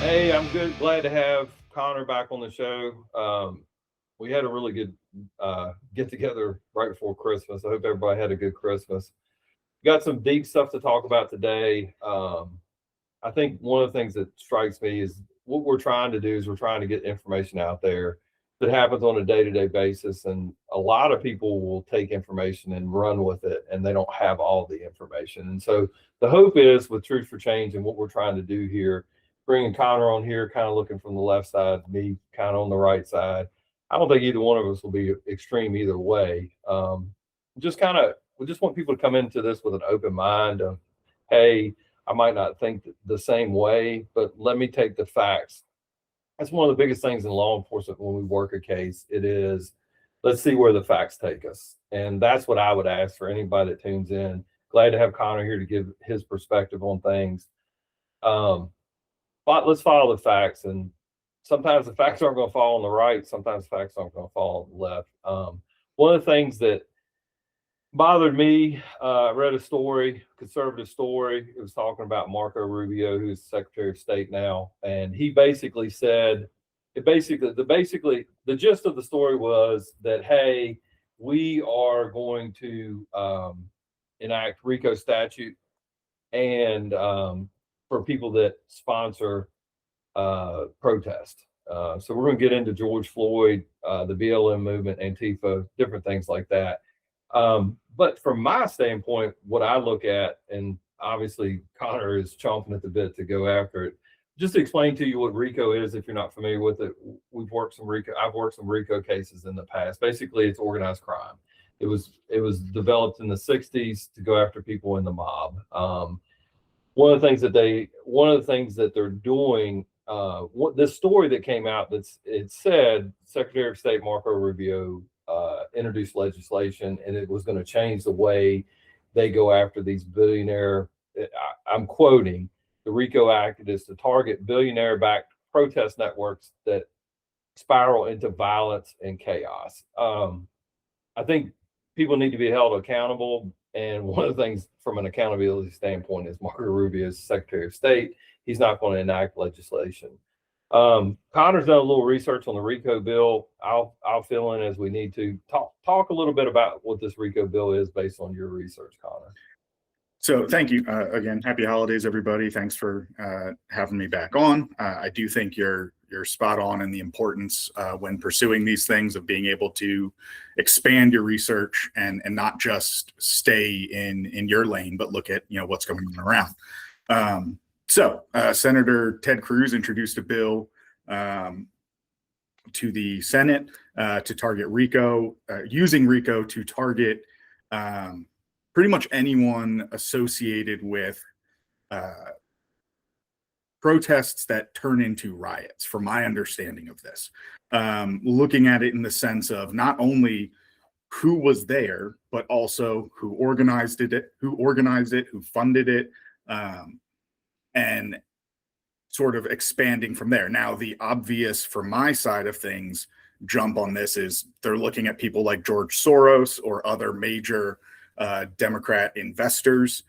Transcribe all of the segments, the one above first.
Hey, I'm good. Glad to have Connor back on the show. We had a really good get together right before Christmas. I hope everybody had a good Christmas. Got some deep stuff to talk about today. I think one of the things that strikes me is what we're trying to do is we're trying to get information out there that happens on a day-to-day basis, and a lot of people will take information and run with it, and they don't have all the information. And so the hope is with Truth for Change and what we're trying to do here, bringing Connor on here, kind of looking from the left side, me kind of on the right side. I don't think either one of us will be extreme either way. Just kind of, we just want people to come into this with an open mind of, hey, I might not think the same way, but let me take the facts. That's one of the biggest things in law enforcement when we work a case. It is, let's see where the facts take us. And that's what I would ask for anybody that tunes in. Glad to have Connor here to give his perspective on things. But let's follow the facts. And sometimes the facts aren't going to fall on the right. Sometimes the facts aren't going to fall on the left. One of the things that bothered me, I read a story, conservative story. It was talking about Marco Rubio, who's Secretary of State now. And he basically said, the gist of the story was that, hey, we are going to enact RICO statute and for people that sponsor protest. So we're going to get into George Floyd, the BLM movement, Antifa, different things like that. But from my standpoint, what I look at, and obviously Connor is chomping at the bit to go after it. Just to explain to you what RICO is, if you're not familiar with it, I've worked some RICO cases in the past. Basically, it's organized crime. It was developed in the 60s to go after people in the mob. One of the things that they're doing, this story that came out, it said Secretary of State Marco Rubio introduced legislation, and it was going to change the way they go after these billionaire. I'm quoting, the RICO Act is to target billionaire-backed protest networks that spiral into violence and chaos. I think people need to be held accountable. And one of the things from an accountability standpoint is Marco Rubio is Secretary of State. He's not going to enact legislation. Connor's done a little research on the RICO bill. I'll fill in as we need to. Talk a little bit about what this RICO bill is based on your research, Connor. So thank you again. Happy holidays, everybody. Thanks for having me back on. I do think you're spot on in the importance when pursuing these things of being able to expand your research and not just stay in your lane, but look at what's going on around. So Senator Ted Cruz introduced a bill to the Senate to target RICO, using RICO to target pretty much anyone associated with protests that turn into riots, from my understanding of this. Looking at it in the sense of not only who was there, but also who organized it, who funded it, and sort of expanding from there. Now, the obvious, from my side of things, jump on this is they're looking at people like George Soros or other major Democrat investors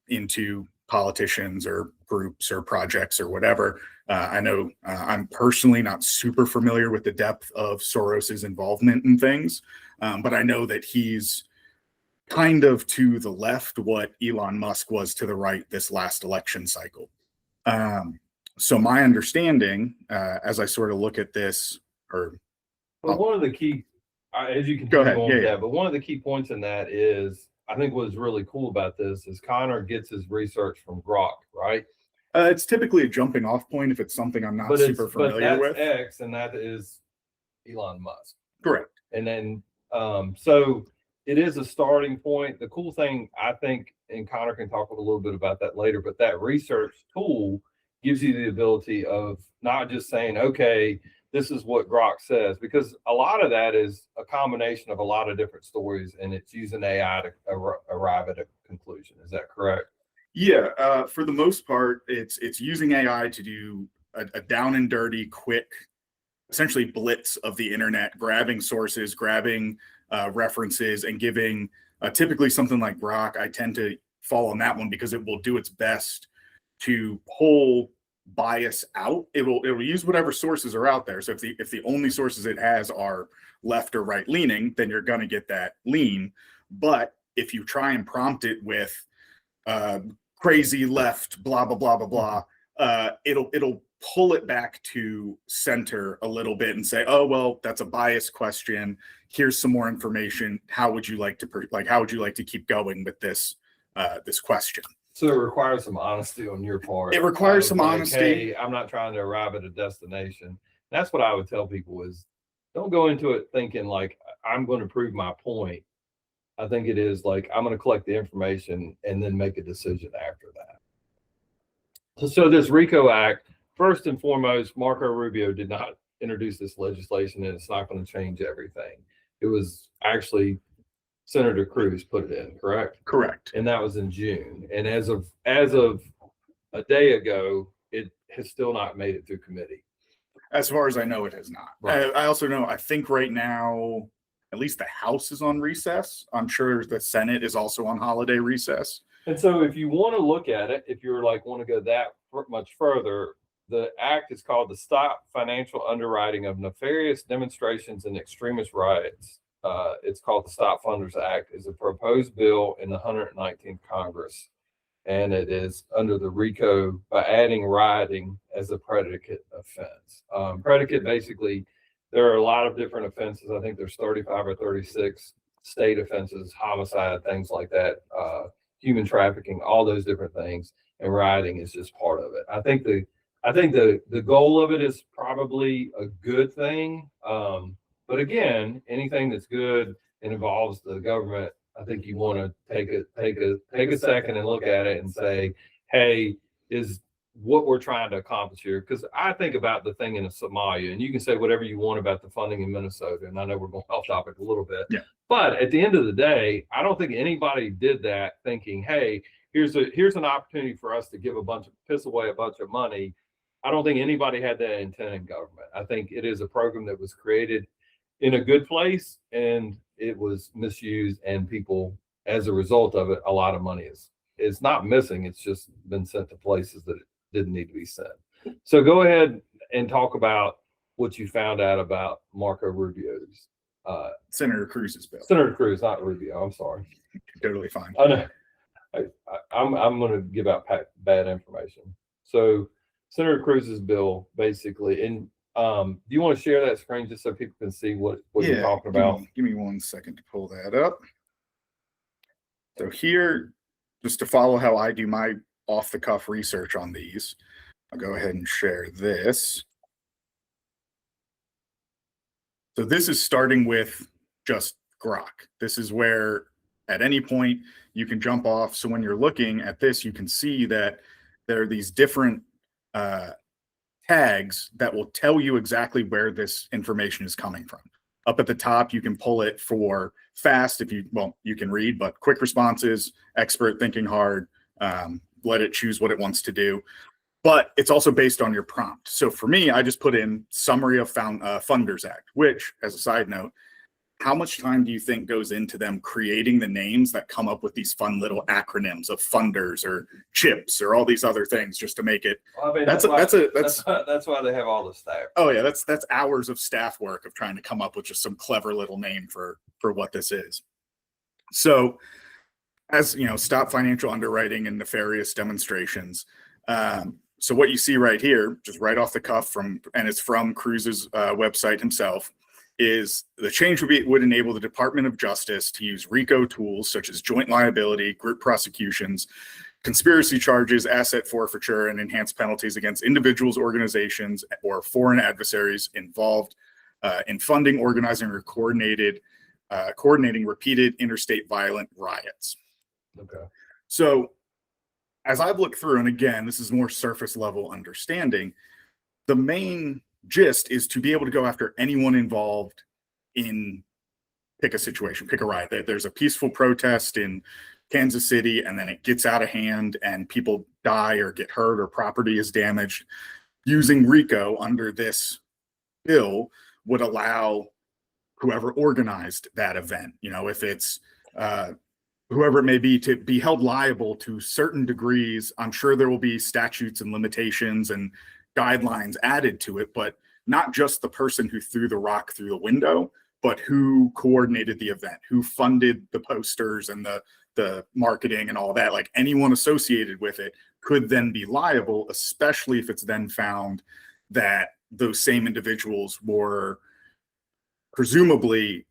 into politicians or groups or projects or whatever. I know I'm personally not super familiar with the depth of Soros's involvement in things, but I know that he's kind of to the left what Elon Musk was to the right this last election cycle. So my understanding, as I sort of look at this, one of the key, as you can go ahead, but one of the key points in that is, I think what's really cool about this is Connor gets his research from Grok, right? It's typically a jumping off point if it's something I'm not super familiar with. X, and that is Elon Musk. Correct. And then, so it is a starting point. The cool thing, I think, and Connor can talk a little bit about that later, but that research tool gives you the ability of not just saying, okay, this is what Grok says, because a lot of that is a combination of a lot of different stories, and it's using AI to arrive at a conclusion. Is that correct? Yeah, for the most part, it's using AI to do a down and dirty, quick, essentially blitz of the internet, grabbing sources, grabbing references, and giving typically something like Grok. I tend to fall on that one because it will do its best to pull bias out. It'll use whatever sources are out there. So if the only sources it has are left or right leaning, then you're going to get that lean. But if you try and prompt it with crazy left, blah blah blah blah blah, it'll pull it back to center a little bit and say, oh well, that's a bias question. Here's some more information. How would you like to keep going with this this question? So it requires some honesty on your part. It requires some honesty. Hey, I'm not trying to arrive at a destination. That's what I would tell people is don't go into it thinking like I'm going to prove my point. I think it is like I'm going to collect the information and then make a decision after that. So this RICO Act, first and foremost, Marco Rubio did not introduce this legislation, and it's not going to change everything. It was actually Senator Cruz put it in, correct? Correct. And that was in June. And as of a day ago, it has still not made it through committee. As far as I know, it has not. Right. I also know, I think right now, at least the House is on recess. I'm sure the Senate is also on holiday recess. And so if you want to look at it, if you're like want to go that much further, the act is called the Stop Financial Underwriting of Nefarious Demonstrations and Extremist Riots. It's called the Stop Funders Act. Is a proposed bill in the 119th Congress, and it is under the RICO by adding rioting as a predicate offense. Predicate, basically, there are a lot of different offenses. I think there's 35 or 36 state offenses, homicide, things like that, human trafficking, all those different things, and rioting is just part of it. I think the goal of it is probably a good thing. But again, anything that's good and involves the government, I think you want to take a second and look at it and say, hey, is what we're trying to accomplish here? Because I think about the thing in Somalia, and you can say whatever you want about the funding in Minnesota, and I know we're going off topic a little bit, yeah. But at the end of the day, I don't think anybody did that thinking, hey, here's an opportunity for us to piss away a bunch of money. I don't think anybody had that intent in government. I think it is a program that was created in a good place, and it was misused, and people, as a result of it, a lot of money is not missing. It's just been sent to places that it didn't need to be sent. So go ahead and talk about what you found out about Marco Rubio's Senator Cruz's bill. Senator Cruz, not Rubio. I'm sorry. Totally fine. I know. I'm going to give out bad information. So Senator Cruz's bill, basically, and do you want to share that screen just so people can see what you're talking about? Give me 1 second to pull that up. So here, just to follow how I do my off-the-cuff research on these, I'll go ahead and share this. So this is starting with just grok. This is where at any point you can jump off. So when you're looking at this, you can see that there are these different tags that will tell you exactly where this information is coming from. Up at the top, you can pull it for fast you can read, but quick responses, expert, thinking hard, let it choose what it wants to do. But it's also based on your prompt. So for me, I just put in summary of Funders Act, which, as a side note, how much time do you think goes into them creating the names that come up with these fun little acronyms of funders or chips or all these other things just to make it? Well, I mean, that's why they have all the staff. Oh yeah, that's hours of staff work of trying to come up with just some clever little name for what this is. So, as you know, stop financial underwriting and nefarious demonstrations. So what you see right here, just right off the cuff and it's from Cruz's website himself, is the change would enable the Department of Justice to use RICO tools such as joint liability, group prosecutions, conspiracy charges, asset forfeiture, and enhanced penalties against individuals, organizations, or foreign adversaries involved in funding, organizing, or coordinating repeated interstate violent riots. Okay. So as I've looked through, and again, this is more surface level understanding, the main gist is to be able to go after anyone involved in pick a riot. There's a peaceful protest in Kansas City, and then it gets out of hand and people die or get hurt or property is damaged. Using RICO under this bill would allow whoever organized that event, if it's whoever it may be, to be held liable to certain degrees. I'm sure there will be statutes and limitations and guidelines added to it, but not just the person who threw the rock through the window, but who coordinated the event, who funded the posters and the marketing and all that. Like, anyone associated with it could then be liable, especially if it's then found that those same individuals were presumably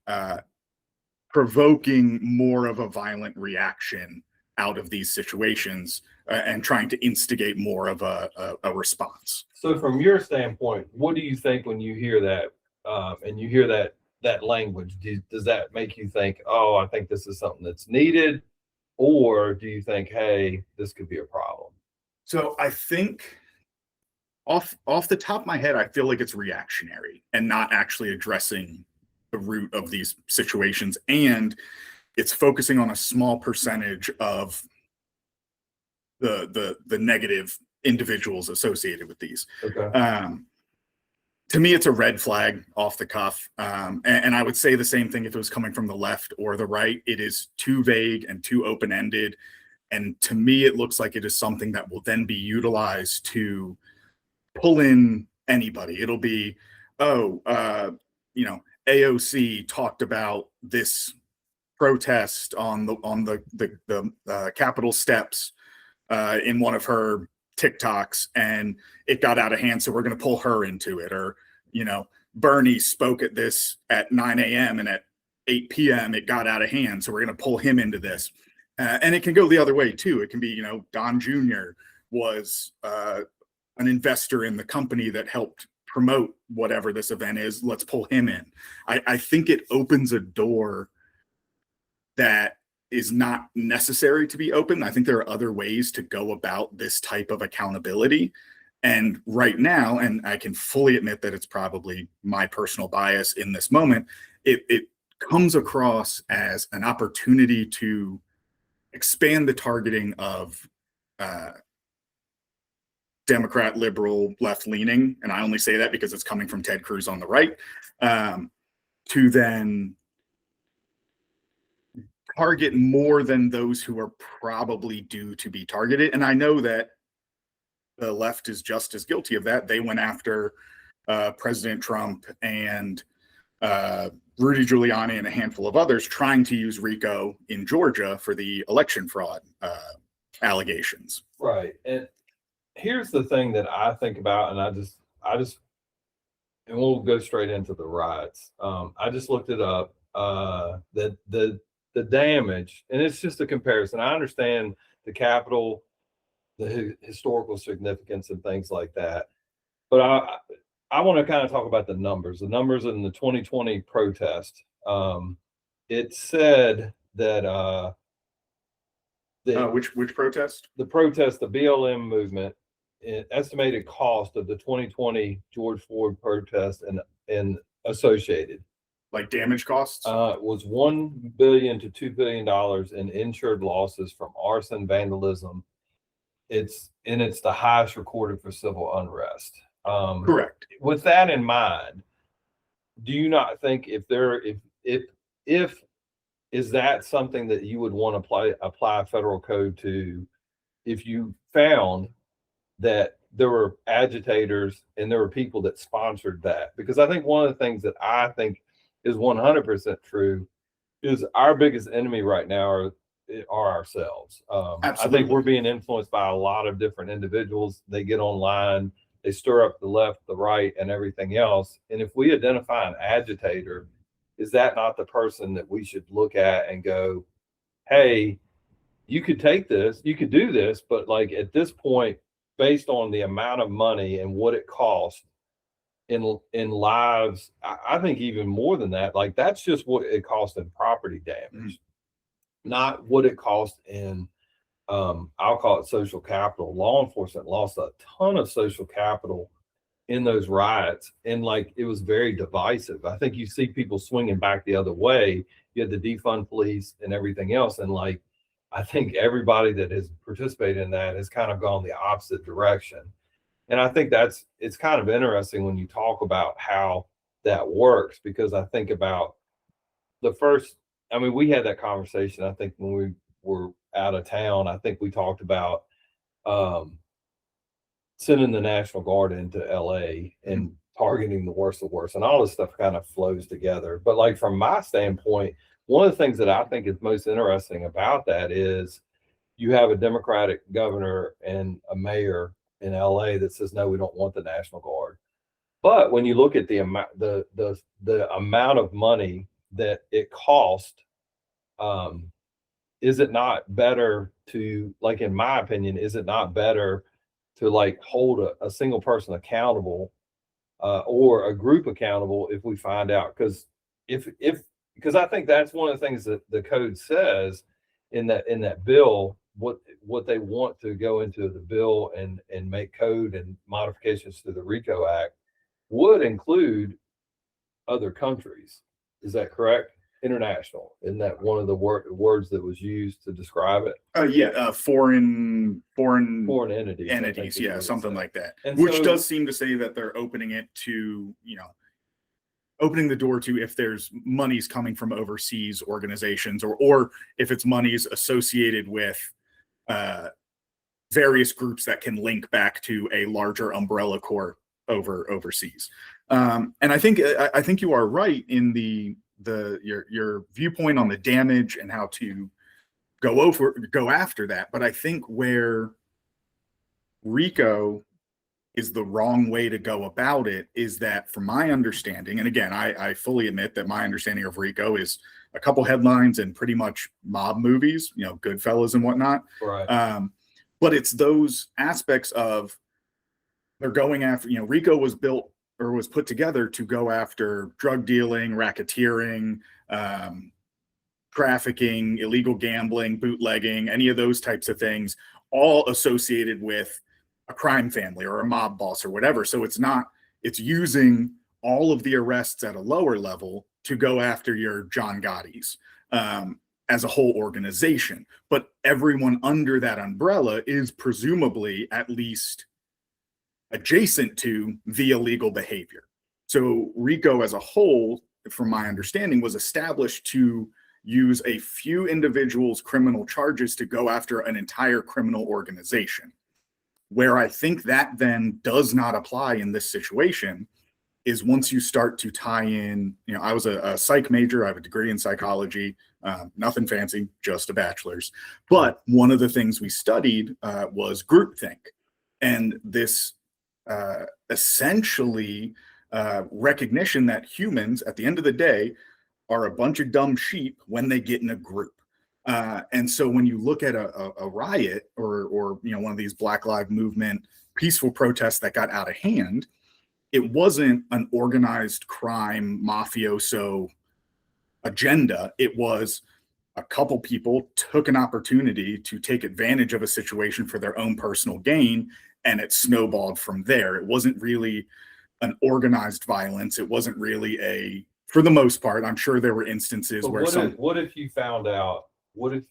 provoking more of a violent reaction out of these situations, and trying to instigate more of a response. So from your standpoint, what do you think when you hear that, and you hear that language? Does that make you think, oh, I think this is something that's needed? Or do you think, hey, this could be a problem? So I think off the top of my head, I feel like it's reactionary and not actually addressing the root of these situations, and it's focusing on a small percentage of the negative individuals associated with these. Okay. To me, it's a red flag off the cuff, and I would say the same thing if it was coming from the left or the right. It is too vague and too open-ended, and to me, it looks like it is something that will then be utilized to pull in anybody. It'll be, AOC talked about this protest on the Capitol steps in one of her TikToks, and it got out of hand, so we're going to pull her into it. Or, Bernie spoke at this at 9 a.m. and at 8 p.m. it got out of hand, so we're going to pull him into this. And it can go the other way too. It can be, Don Jr. was an investor in the company that helped promote whatever this event is. Let's pull him in. I think it opens a door that is not necessary to be open. I think there are other ways to go about this type of accountability. And right now, and I can fully admit that it's probably my personal bias in this moment, it comes across as an opportunity to expand the targeting of Democrat, liberal, left-leaning, and I only say that because it's coming from Ted Cruz on the right, to then target more than those who are probably due to be targeted. And I know that the left is just as guilty of that. They went after President Trump and Rudy Giuliani and a handful of others, trying to use RICO in Georgia for the election fraud allegations. Right. And here's the thing that I think about, and I just, and we'll go straight into the riots. I just looked it up. The damage, and it's just a comparison. I understand the Capitol, the historical significance and things like that, but I want to kind of talk about the numbers. The numbers in the 2020 protest. It said that which protest? The protest, the BLM movement, estimated cost of the 2020 George Floyd protest and associated, like damage costs, was $1 billion to $2 billion in insured losses from arson, vandalism. It's the highest recorded for civil unrest. Correct. With that in mind, do you not think if is that something that you would want to apply federal code to, if you found that there were agitators and there were people that sponsored that? Because I think one of the things that I think is 100% true is our biggest enemy right now are ourselves. I think we're being influenced by a lot of different individuals. They get online, they stir up the left, the right, and everything else. And if we identify an agitator, is that not the person that we should look at and go, hey, you could take this, you could do this, but like at this point, based on the amount of money and what it costs in lives, I think even more than that, like that's just what it costs in property damage, not what it costs in, I'll call it social capital. Law enforcement lost a ton of social capital in those riots, and like it was very divisive. I think you see people swinging back the other way. You had the defund police and everything else, and like I think everybody that has participated in that has kind of gone the opposite direction. And I think it's kind of interesting when you talk about how that works, because I think about we had that conversation, I think, when we were out of town, I think we talked about sending the National Guard into LA and targeting the worst of the worst, and all this stuff kind of flows together. But like from my standpoint, one of the things that I think is most interesting about that is you have a Democratic governor and a mayor in LA that says, no, we don't want the National Guard. But when you look at the amount, the amount of money that it cost, is it not better to, like, in my opinion, is it not better to like hold a single person accountable or a group accountable if we find out? Because because I think that's one of the things that the code says in that bill, what they want to go into the bill and make code and modifications to the RICO Act would include other countries. Is that correct? International, isn't that one of the words that was used to describe it? Foreign entities, yeah, something like that. And which so, does seem to say that they're opening it to, opening the door to if there's monies coming from overseas organizations, or if it's monies associated with various groups that can link back to a larger umbrella corp overseas. And I think you are right in your viewpoint on the damage and how to go after that. But I think where RICO is the wrong way to go about it is that, from my understanding, and again, I fully admit that my understanding of RICO is a couple headlines and pretty much mob movies, Goodfellas and whatnot. right. But it's those aspects of they're going after, RICO was built or was put together to go after drug dealing, racketeering, trafficking, illegal gambling, bootlegging, any of those types of things, all associated with a crime family or a mob boss or whatever. So it's using all of the arrests at a lower level to go after your John Gotti's as a whole organization. But everyone under that umbrella is presumably at least adjacent to the illegal behavior. So RICO as a whole, from my understanding, was established to use a few individuals' criminal charges to go after an entire criminal organization. Where I think that then does not apply in this situation is once you start to tie in, I was a psych major, I have a degree in psychology, nothing fancy, just a bachelor's. But one of the things we studied was groupthink. And this essentially recognition that humans, at the end of the day, are a bunch of dumb sheep when they get in a group. And so when you look at a riot or one of these Black Lives Movement peaceful protests that got out of hand, it wasn't an organized crime mafioso agenda. It was a couple people took an opportunity to take advantage of a situation for their own personal gain, and it snowballed from there. It wasn't really an organized violence. It wasn't really for the most part, I'm sure there were instances where what if you found out, what if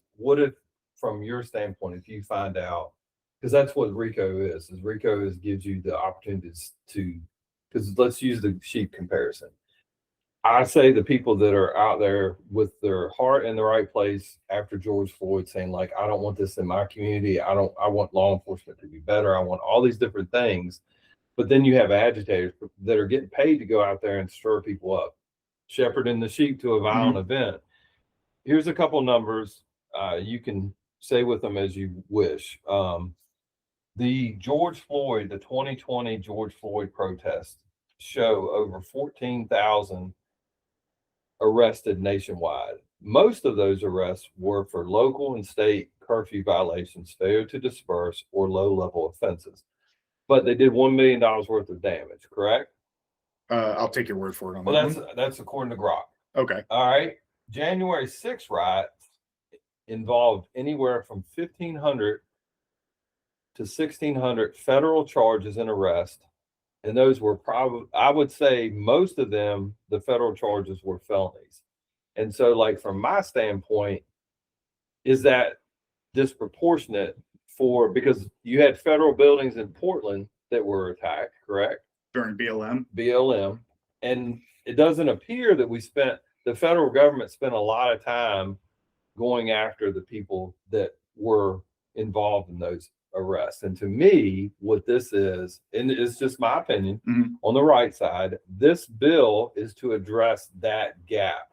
from your standpoint, if you find out, because that's what RICO is gives you the opportunities to, because let's use the sheep comparison. I say the people that are out there with their heart in the right place after George Floyd saying, like, I don't want this in my community. I want law enforcement to be better. I want all these different things. But then you have agitators that are getting paid to go out there and stir people up, shepherding the sheep to a violent event. Here's a couple numbers. You can say with them as you wish. The 2020 George Floyd protests show over 14,000 arrested nationwide. Most of those arrests were for local and state curfew violations, failure to disperse, or low-level offenses. But they did $1 million worth of damage, correct? I'll take your word for it on that. Well, that's according to Grok. Okay. All right. January 6th riots involved anywhere from 1,500 to 1,600 federal charges and arrests. And those were probably, I would say most of them, the federal charges were felonies. And so, like, from my standpoint, is that disproportionate because you had federal buildings in Portland that were attacked, correct? During BLM. And it doesn't appear that the federal government spent a lot of time going after the people that were involved in those arrests. And to me, what this is, and it's just my opinion, on the right side, this bill is to address that gap.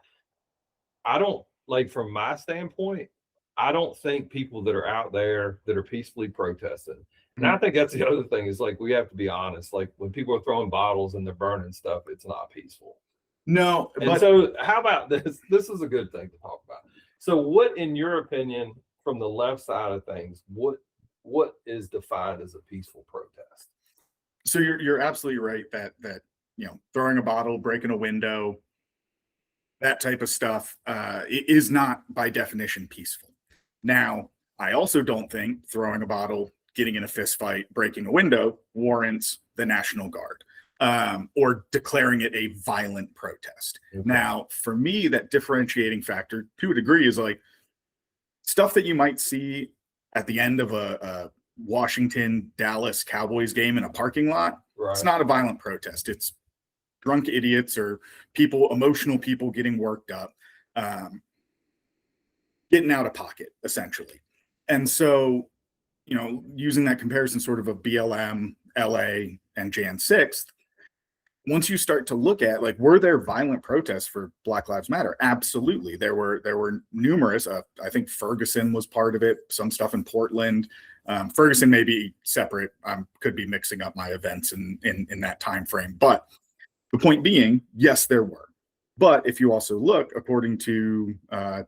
I don't, like, from my standpoint, I don't think people that are out there that are peacefully protesting, and I think that's the other thing, is like, we have to be honest. Like, when people are throwing bottles and they're burning stuff, it's not peaceful. No. And so how about this? This is a good thing to talk about. So what, in your opinion, from the left side of things, what is defined as a peaceful protest? So you're absolutely right that throwing a bottle, breaking a window, that type of stuff is not by definition peaceful. Now, I also don't think throwing a bottle, getting in a fist fight, breaking a window warrants the National Guard or declaring it a violent protest. Okay. Now, for me, that differentiating factor to a degree is like stuff that you might see at the end of a Washington-Dallas Cowboys game in a parking lot. Right. It's not a violent protest. It's drunk idiots or emotional people getting worked up, getting out of pocket, essentially. And so, using that comparison sort of BLM, LA, and Jan 6th, once you start to look at, like, were there violent protests for Black Lives Matter? Absolutely. There were numerous. I think Ferguson was part of it, some stuff in Portland. Ferguson may be separate. Could be mixing up my events in that time frame. But the point being, yes, there were. But if you also look, according to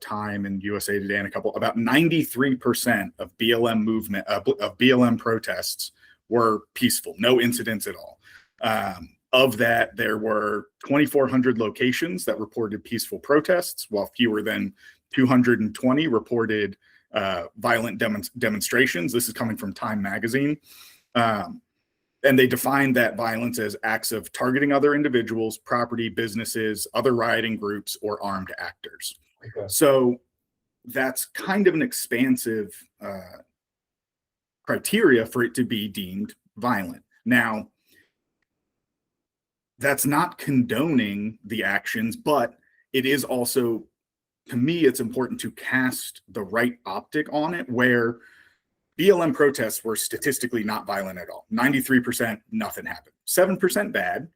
Time and USA Today and about 93% of BLM movement of BLM protests were peaceful, no incidents at all. Of that, there were 2,400 locations that reported peaceful protests, while fewer than 220 reported violent demonstrations. This is coming from Time magazine. And they defined that violence as acts of targeting other individuals, property, businesses, other rioting groups, or armed actors. Okay. So that's kind of an expansive criteria for it to be deemed violent. Now, that's not condoning the actions, but it is also, to me, it's important to cast the right optic on it, where BLM protests were statistically not violent at all. 93%, nothing happened. 7% bad,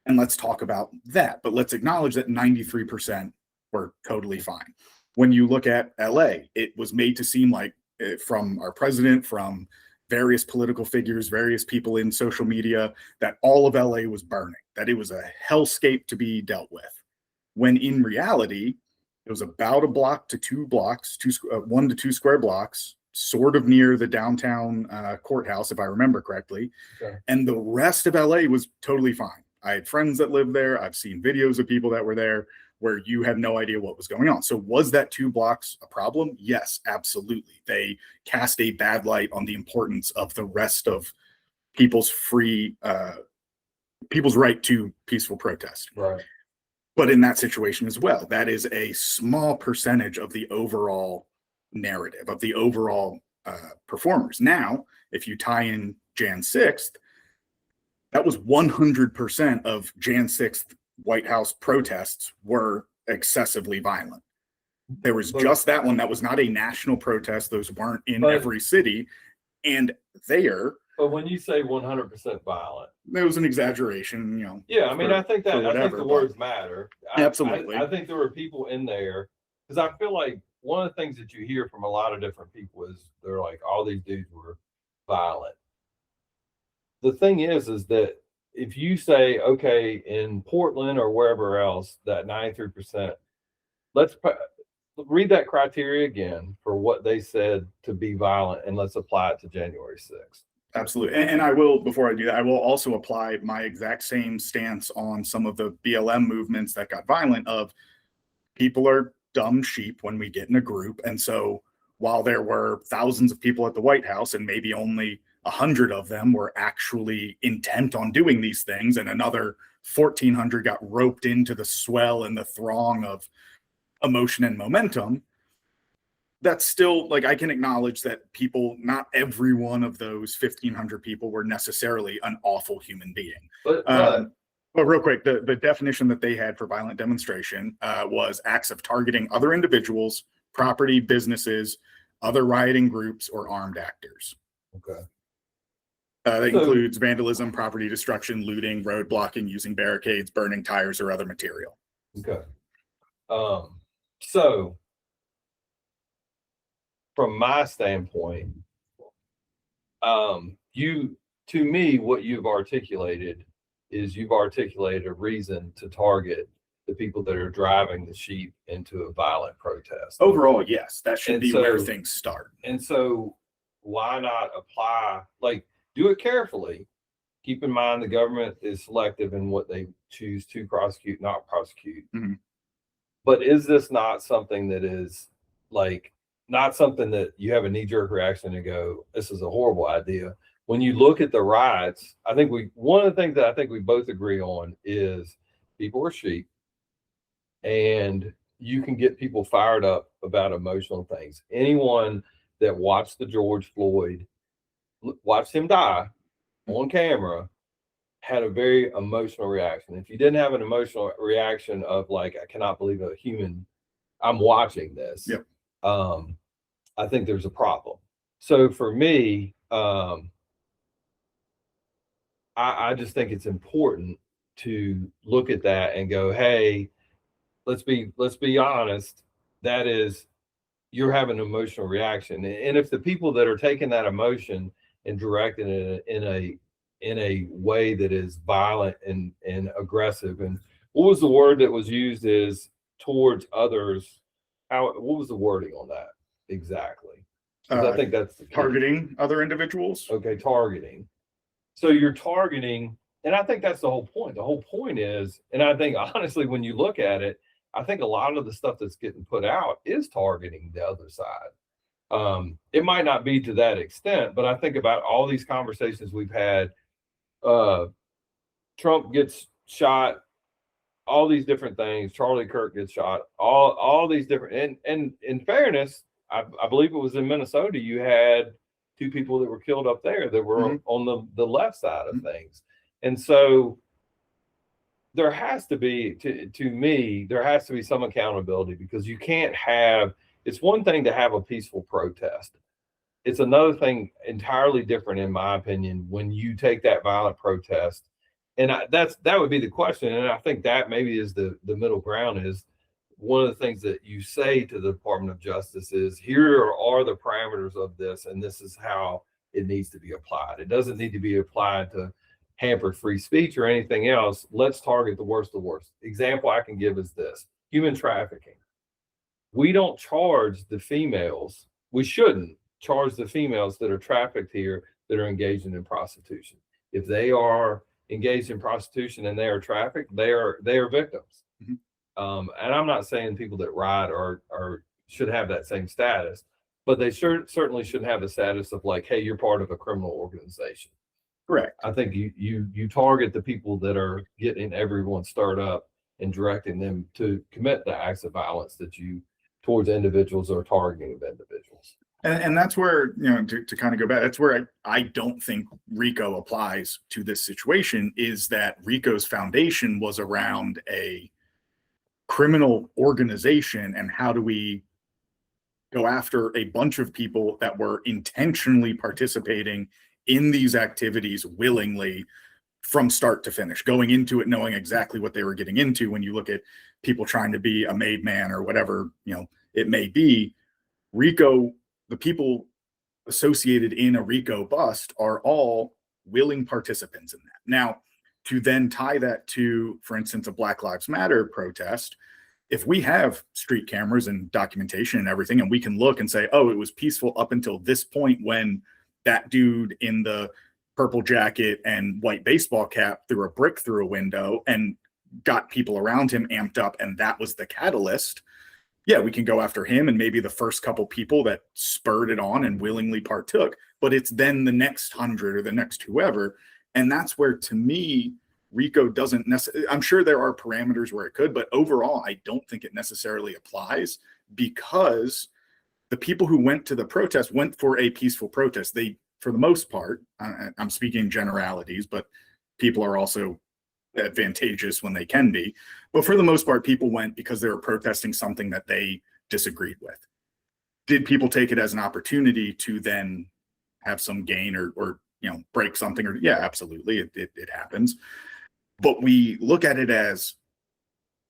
and let's talk about that. But let's acknowledge that 93% were totally fine. When you look at LA, it was made to seem like, from our president, from various political figures, various people in social media, that all of LA was burning, that it was a hellscape to be dealt with. When in reality, it was about a block to 2 blocks, 1 to 2 square blocks, sort of near the downtown courthouse, if I remember correctly. Okay. And the rest of LA was totally fine. I had friends that lived there. I've seen videos of people that were there where you had no idea what was going on. So was that 2 blocks a problem? Yes, absolutely. They cast a bad light on the importance of the rest of people's right to peaceful protest. Right. But in that situation as well, that is a small percentage of the overall narrative, of the overall performers. Now, if you tie in Jan 6th, that was 100% of Jan 6th White House protests were excessively violent. There was just that one that was not a national protest. Those weren't in every city. And there. But when you say 100% violent, there was an exaggeration, Yeah, I mean, I think the words matter. Absolutely. I think there were people in there, because I feel like one of the things that you hear from a lot of different people is they're like, all these dudes were violent. The thing is that if you say, okay, in Portland or wherever else, that 93%, let's read that criteria again for what they said to be violent, and let's apply it to January 6th. Absolutely. And I will, before I do that, I will also apply my exact same stance on some of the BLM movements that got violent, of people are dumb sheep when we get in a group. And so while there were thousands of people at the White House and maybe only 100 of them were actually intent on doing these things, and another 1,400 got roped into the swell and the throng of emotion and momentum, that's still, like, I can acknowledge that people, not every one of those 1,500 people were necessarily an awful human being. But real quick, the definition that they had for violent demonstration was acts of targeting other individuals, property, businesses, other rioting groups, or armed actors. Okay. That So- includes vandalism, property destruction, looting, road blocking, using barricades, burning tires, or other material. Okay. So from my standpoint, to me, what you've articulated is you've articulated a reason to target the people that are driving the sheep into a violent protest. Overall, yes, that should And be where so- things start. And so why not apply, like, do it carefully. Keep in mind the government is selective in what they choose to prosecute, not prosecute. Mhm. But is this not something that is like, not something that you have a knee-jerk reaction to go, this is a horrible idea? When you look at the riots, I think one of the things that I think we both agree on is people are sheep, and you can get people fired up about emotional things. Anyone that watched the George Floyd, watched him die on camera, had a very emotional reaction. If you didn't have an emotional reaction of like, I cannot believe a human, I'm watching this. Yep. I think there's a problem. So for me, I just think it's important to look at that and go, hey, let's be honest. That is, you're having an emotional reaction. And if the people that are taking that emotion and directing it in a way that is violent and aggressive, and what was the word that was used is towards others? What was the wording on that exactly? 'Cause I think that's the key. Targeting other individuals. Okay, targeting. So you're targeting, and I think that's the whole point. The whole point is, and I think honestly, when you look at it, I think a lot of the stuff that's getting put out is targeting the other side. It might not be to that extent, but I think about all these conversations we've had. Trump gets shot, all these different things. Charlie Kirk gets shot, all these different, and in fairness, I believe it was in Minnesota, you had 2 people that were killed up there that were on the left side of things. And so there has to be, to me, there has to be some accountability, because you can't have, it's one thing to have a peaceful protest. It's another thing entirely different, in my opinion, when you take that violent protest. And that would be the question. And I think that maybe is the middle ground. Is one of the things that you say to the Department of Justice is, here are the parameters of this, and this is how it needs to be applied. It doesn't need to be applied to hamper free speech or anything else. Let's target the worst of the worst. Example I can give is this: human trafficking. We don't charge the females. We shouldn't charge the females that are trafficked here that are engaging in prostitution. If they are engaged in prostitution and they are trafficked, they are victims. And I'm not saying people that riot should have that same status, but they certainly shouldn't have the status of like, hey, you're part of a criminal organization. Correct. I think you target the people that are getting everyone stirred up and directing them to commit the acts of violence that you towards individuals or targeting of individuals. And that's where, to kind of go back, that's where I don't think RICO applies to this situation, is that RICO's foundation was around a criminal organization, and how do we go after a bunch of people that were intentionally participating in these activities willingly from start to finish, going into it knowing exactly what they were getting into. When you look at people trying to be a made man or whatever it may be, RICO, the people associated in a RICO bust are all willing participants in that. Now, to then tie that to, for instance, a Black Lives Matter protest, if we have street cameras and documentation and everything, and we can look and say, oh, it was peaceful up until this point when that dude in the purple jacket and white baseball cap threw a brick through a window and got people around him amped up, and that was the catalyst. Yeah, we can go after him and maybe the first couple people that spurred it on and willingly partook, but it's then the next 100 or the next whoever. And that's where, to me, RICO doesn't necessarily, I'm sure there are parameters where it could, but overall, I don't think it necessarily applies, because the people who went to the protest went for a peaceful protest. They, for the most part, I'm speaking generalities, but people are also advantageous when they can be. But for the most part, people went because they were protesting something that they disagreed with. did people take it as an opportunity to then have some gain or break something? Or yeah, absolutely, it happens. But we look at it as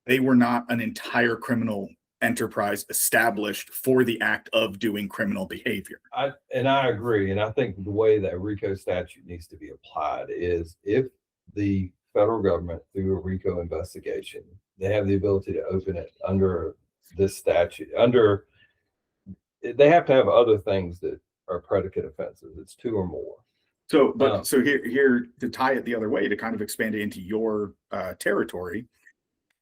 they were not an entire criminal enterprise established for the act of doing criminal behavior. I agree. And I think the way that RICO statute needs to be applied is if the federal government, through a RICO investigation, they have the ability to open it under this statute, they have to have other things that are predicate offenses. It's 2 or more. So, but so here to tie it the other way, to kind of expand it into your territory,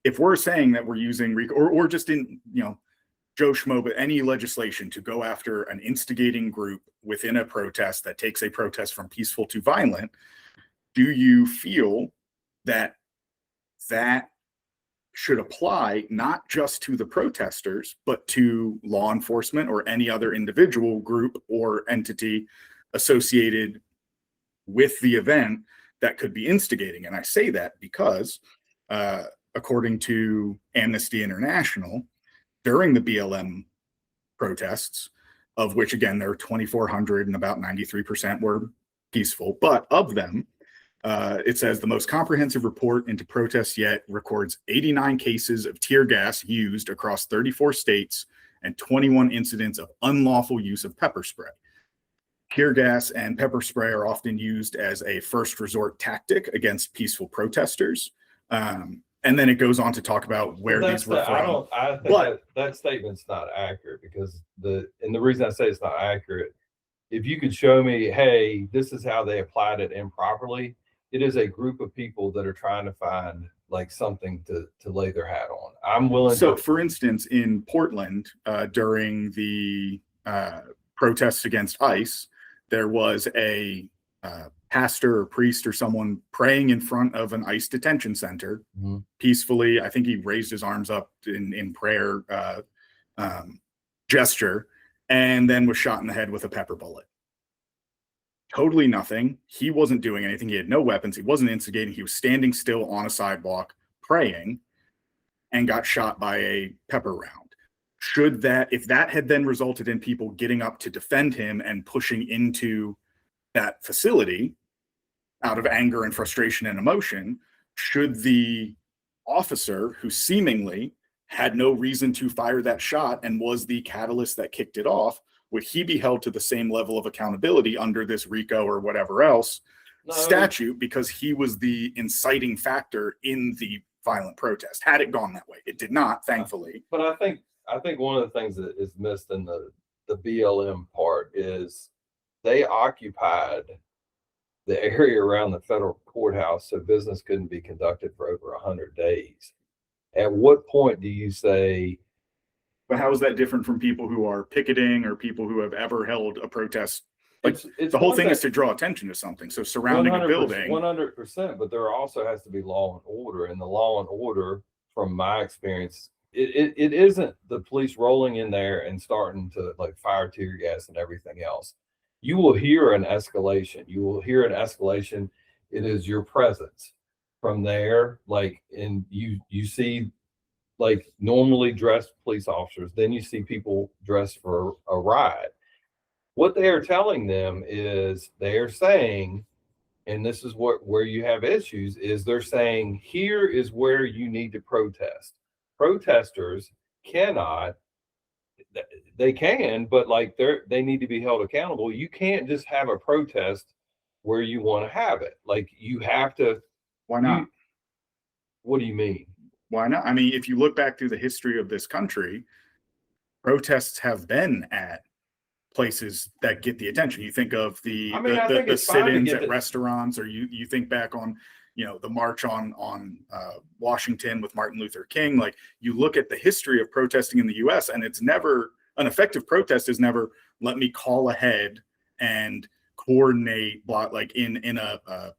if we're saying that we're using RICO or just in, Joe Schmo, but any legislation to go after an instigating group within a protest that takes a protest from peaceful to violent, do you feel that that should apply not just to the protesters, but to law enforcement or any other individual group or entity associated with the event that could be instigating? And I say that because according to Amnesty International, during the BLM protests, of which again there were 2,400 and about 93% were peaceful, but of them, it says the most comprehensive report into protests yet records 89 cases of tear gas used across 34 states and 21 incidents of unlawful use of pepper spray. Tear gas and pepper spray are often used as a first resort tactic against peaceful protesters. And then it goes on to talk about where these were from. I think that statement's not accurate, because the reason I say it's not accurate, if you could show me, hey, this is how they applied it improperly, it is a group of people that are trying to find like something to lay their hat on. I'm willing. So, for instance, in Portland, during the protests against ICE, there was a pastor or priest or someone praying in front of an ICE detention center peacefully. I think he raised his arms up in prayer gesture, and then was shot in the head with a pepper bullet. Totally nothing. He wasn't doing anything. He had no weapons. He wasn't instigating. He was standing still on a sidewalk praying and got shot by a pepper round. Should that, if that had then resulted in people getting up to defend him and pushing into that facility out of anger and frustration and emotion, should the officer who seemingly had no reason to fire that shot and was the catalyst that kicked it off, would he be held to the same level of accountability under this RICO or whatever else statute, because he was the inciting factor in the violent protest? Had it gone that way, it did not, thankfully. But I think one of the things that is missed in the BLM part is they occupied the area around the federal courthouse, so business couldn't be conducted for over 100 days. At what point do you say? But how is that different from people who are picketing or people who have ever held a protest? Like, it's the whole thing is to draw attention to something. So surrounding a building, 100%, but there also has to be law and order. And the law and order, from my experience, it isn't the police rolling in there and starting to like fire tear gas and everything else. You will hear an escalation. It is your presence. From there, like, and you see like normally dressed police officers, then you see people dressed for a ride. What they are telling them is they are saying, and this is where you have issues, is they're saying, here is where you need to protest. Protesters cannot, they can, but like they need to be held accountable. You can't just have a protest where you want to have it. Like, you have to. Why not? What do you mean? Why not? I mean, if you look back through the history of this country, protests have been at places that get the attention. You think of the sit-ins at restaurants, or you think back on, the march on Washington with Martin Luther King. Like, you look at the history of protesting in the US, and it's never, an effective protest is never, let me call ahead and coordinate, like in a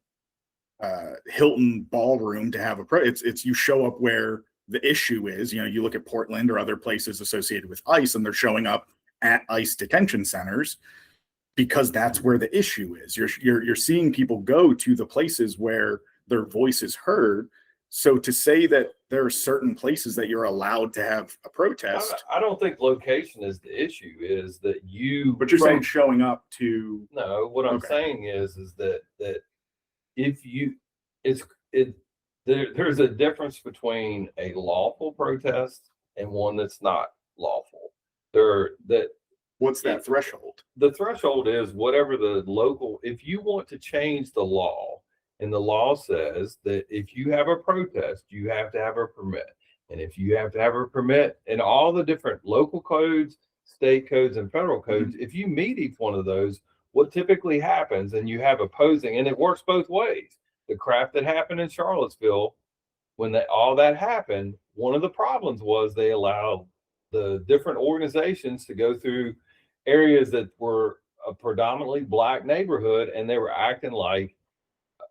Hilton ballroom to have it's you show up where the issue is. You look at Portland or other places associated with ICE, and they're showing up at ICE detention centers because that's where the issue is. You're seeing people go to the places where their voice is heard. So to say that there are certain places that you're allowed to have a protest, I don't think location is the issue. Is that you? but you're saying showing up to. No, what I'm Okay. saying is that if you, there's a difference between a lawful protest and one that's not lawful. What's that threshold? The threshold is whatever the local, if you want to change the law, and the law says that if you have a protest, you have to have a permit. And if you have to have a permit in all the different local codes, state codes, and federal codes, if you meet each one of those, what typically happens, and you have opposing, and it works both ways. The crap that happened in Charlottesville, when all that happened, one of the problems was they allowed the different organizations to go through areas that were a predominantly Black neighborhood, and they were acting like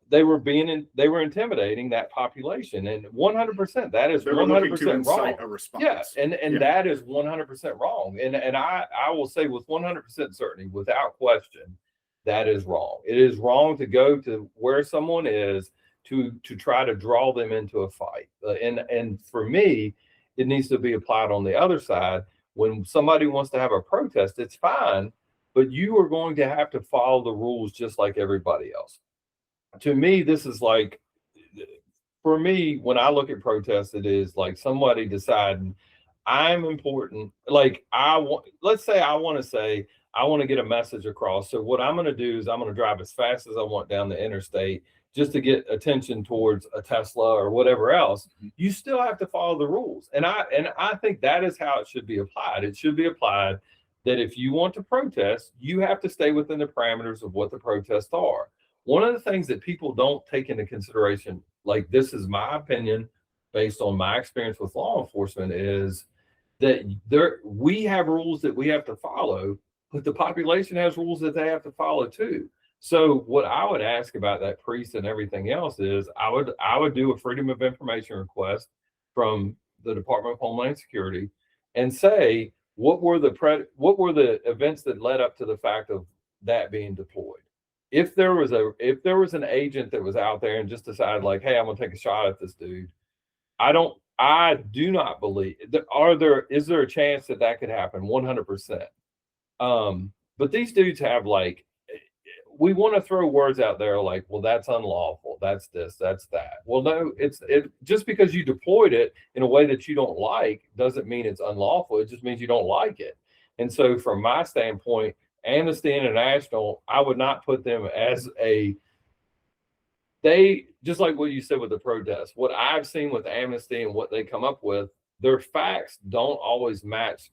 they were intimidating that population. And 100%, that is 100% wrong. A response. Yes, and that is 100% wrong. And I will say with 100% certainty, without question, that is wrong. It is wrong to go to where someone is to try to draw them into a fight. And for me, it needs to be applied on the other side. When somebody wants to have a protest, it's fine, but you are going to have to follow the rules just like everybody else. To me, this is like, for me, when I look at protests, it is like somebody deciding I'm important. Like let's say I want to get a message across. So what I'm going to do is I'm going to drive as fast as I want down the interstate just to get attention towards a Tesla or whatever else. You still have to follow the rules. And I think that is how it should be applied. It should be applied that if you want to protest, you have to stay within the parameters of what the protests are. One of the things that people don't take into consideration, like this is my opinion based on my experience with law enforcement, is that we have rules that we have to follow, but the population has rules that they have to follow too. So what I would ask about that priest and everything else is I would do a Freedom of Information request from the Department of Homeland Security and say, what were the events that led up to the fact of that being deployed? If there was an agent that was out there and just decided like, hey, I'm gonna take a shot at this dude, I do not believe that. Is there a chance that could happen? 100%. But these dudes have like, we want to throw words out there like, well, that's unlawful, that's this, that's that. Well, no, it just because you deployed it in a way that you don't like doesn't mean it's unlawful. It just means you don't like it. And so from my standpoint, Amnesty International, I would not put them as they just like what you said with the protests. What I've seen with Amnesty and what they come up with, their facts don't always match.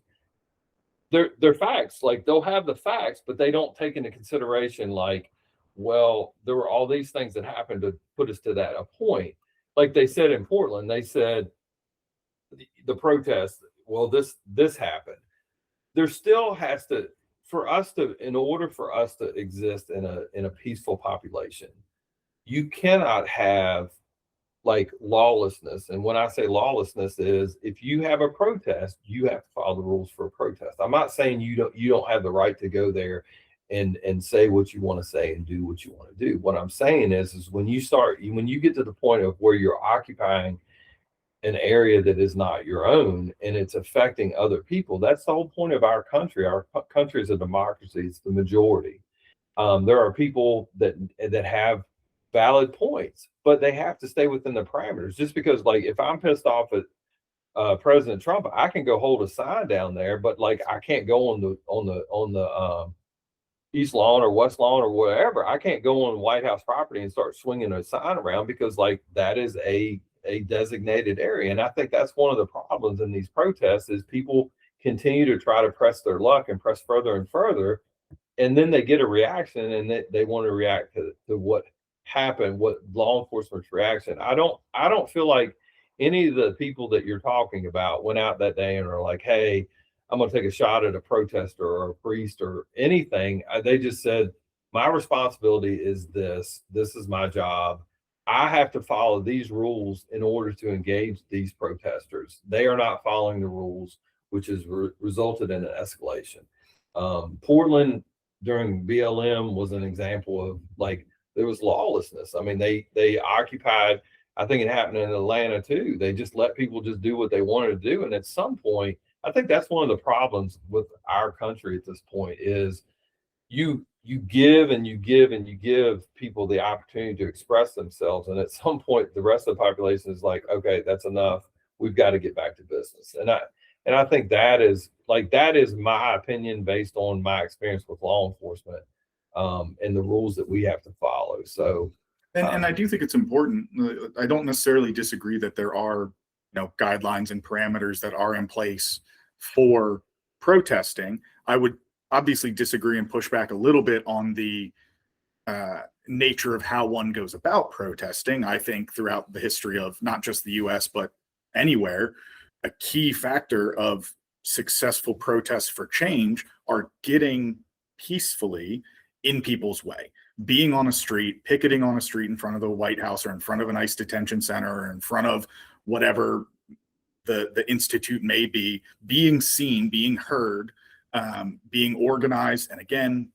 Their facts, like they'll have the facts, but they don't take into consideration like, well, there were all these things that happened to put us to that point. Like they said in Portland, they said the protest, well, this happened. There still has to, in order for us to exist in a peaceful population, you cannot have like lawlessness. And when I say lawlessness is if you have a protest, you have to follow the rules for a protest. I'm not saying you don't have the right to go there and say what you want to say and do what you want to do. What I'm saying is when you get to the point of where you're occupying an area that is not your own and it's affecting other people, that's the whole point of our country. Our country is a democracy. It's the majority. There are people that have valid points, but they have to stay within the parameters. Just because, like, if I'm pissed off at President Trump, I can go hold a sign down there, but like I can't go on the East Lawn or West Lawn or whatever. I can't go on White House property and start swinging a sign around because like that is a designated area. And I think that's one of the problems in these protests is people continue to try to press their luck and press further and further, and then they get a reaction and they want to react to what happened, what law enforcement's reaction. I don't feel like any of the people that you're talking about went out that day and are like, hey, I'm going to take a shot at a protester or a priest or anything. They just said, my responsibility is this is my job. I have to follow these rules in order to engage these protesters. They are not following the rules, which has resulted in an escalation. Portland during BLM was an example of like, there was lawlessness. I mean, they occupied, I think it happened in Atlanta too. They just let people just do what they wanted to do. And at some point, I think that's one of the problems with our country at this point is you give and you give and you give people the opportunity to express themselves. And at some point, the rest of the population is like, okay, that's enough. We've got to get back to business. And I think that is my opinion based on my experience with law enforcement, and the rules that we have to follow. So, and I do think it's important. I don't necessarily disagree that there are, guidelines and parameters that are in place for protesting. I would obviously disagree and push back a little bit on the nature of how one goes about protesting. I think throughout the history of not just the US, but anywhere, a key factor of successful protests for change are getting peacefully in people's way, being on a street, picketing on a street in front of the White House or in front of an ICE detention center or in front of whatever the institute may be, being seen, being heard, being organized. And again,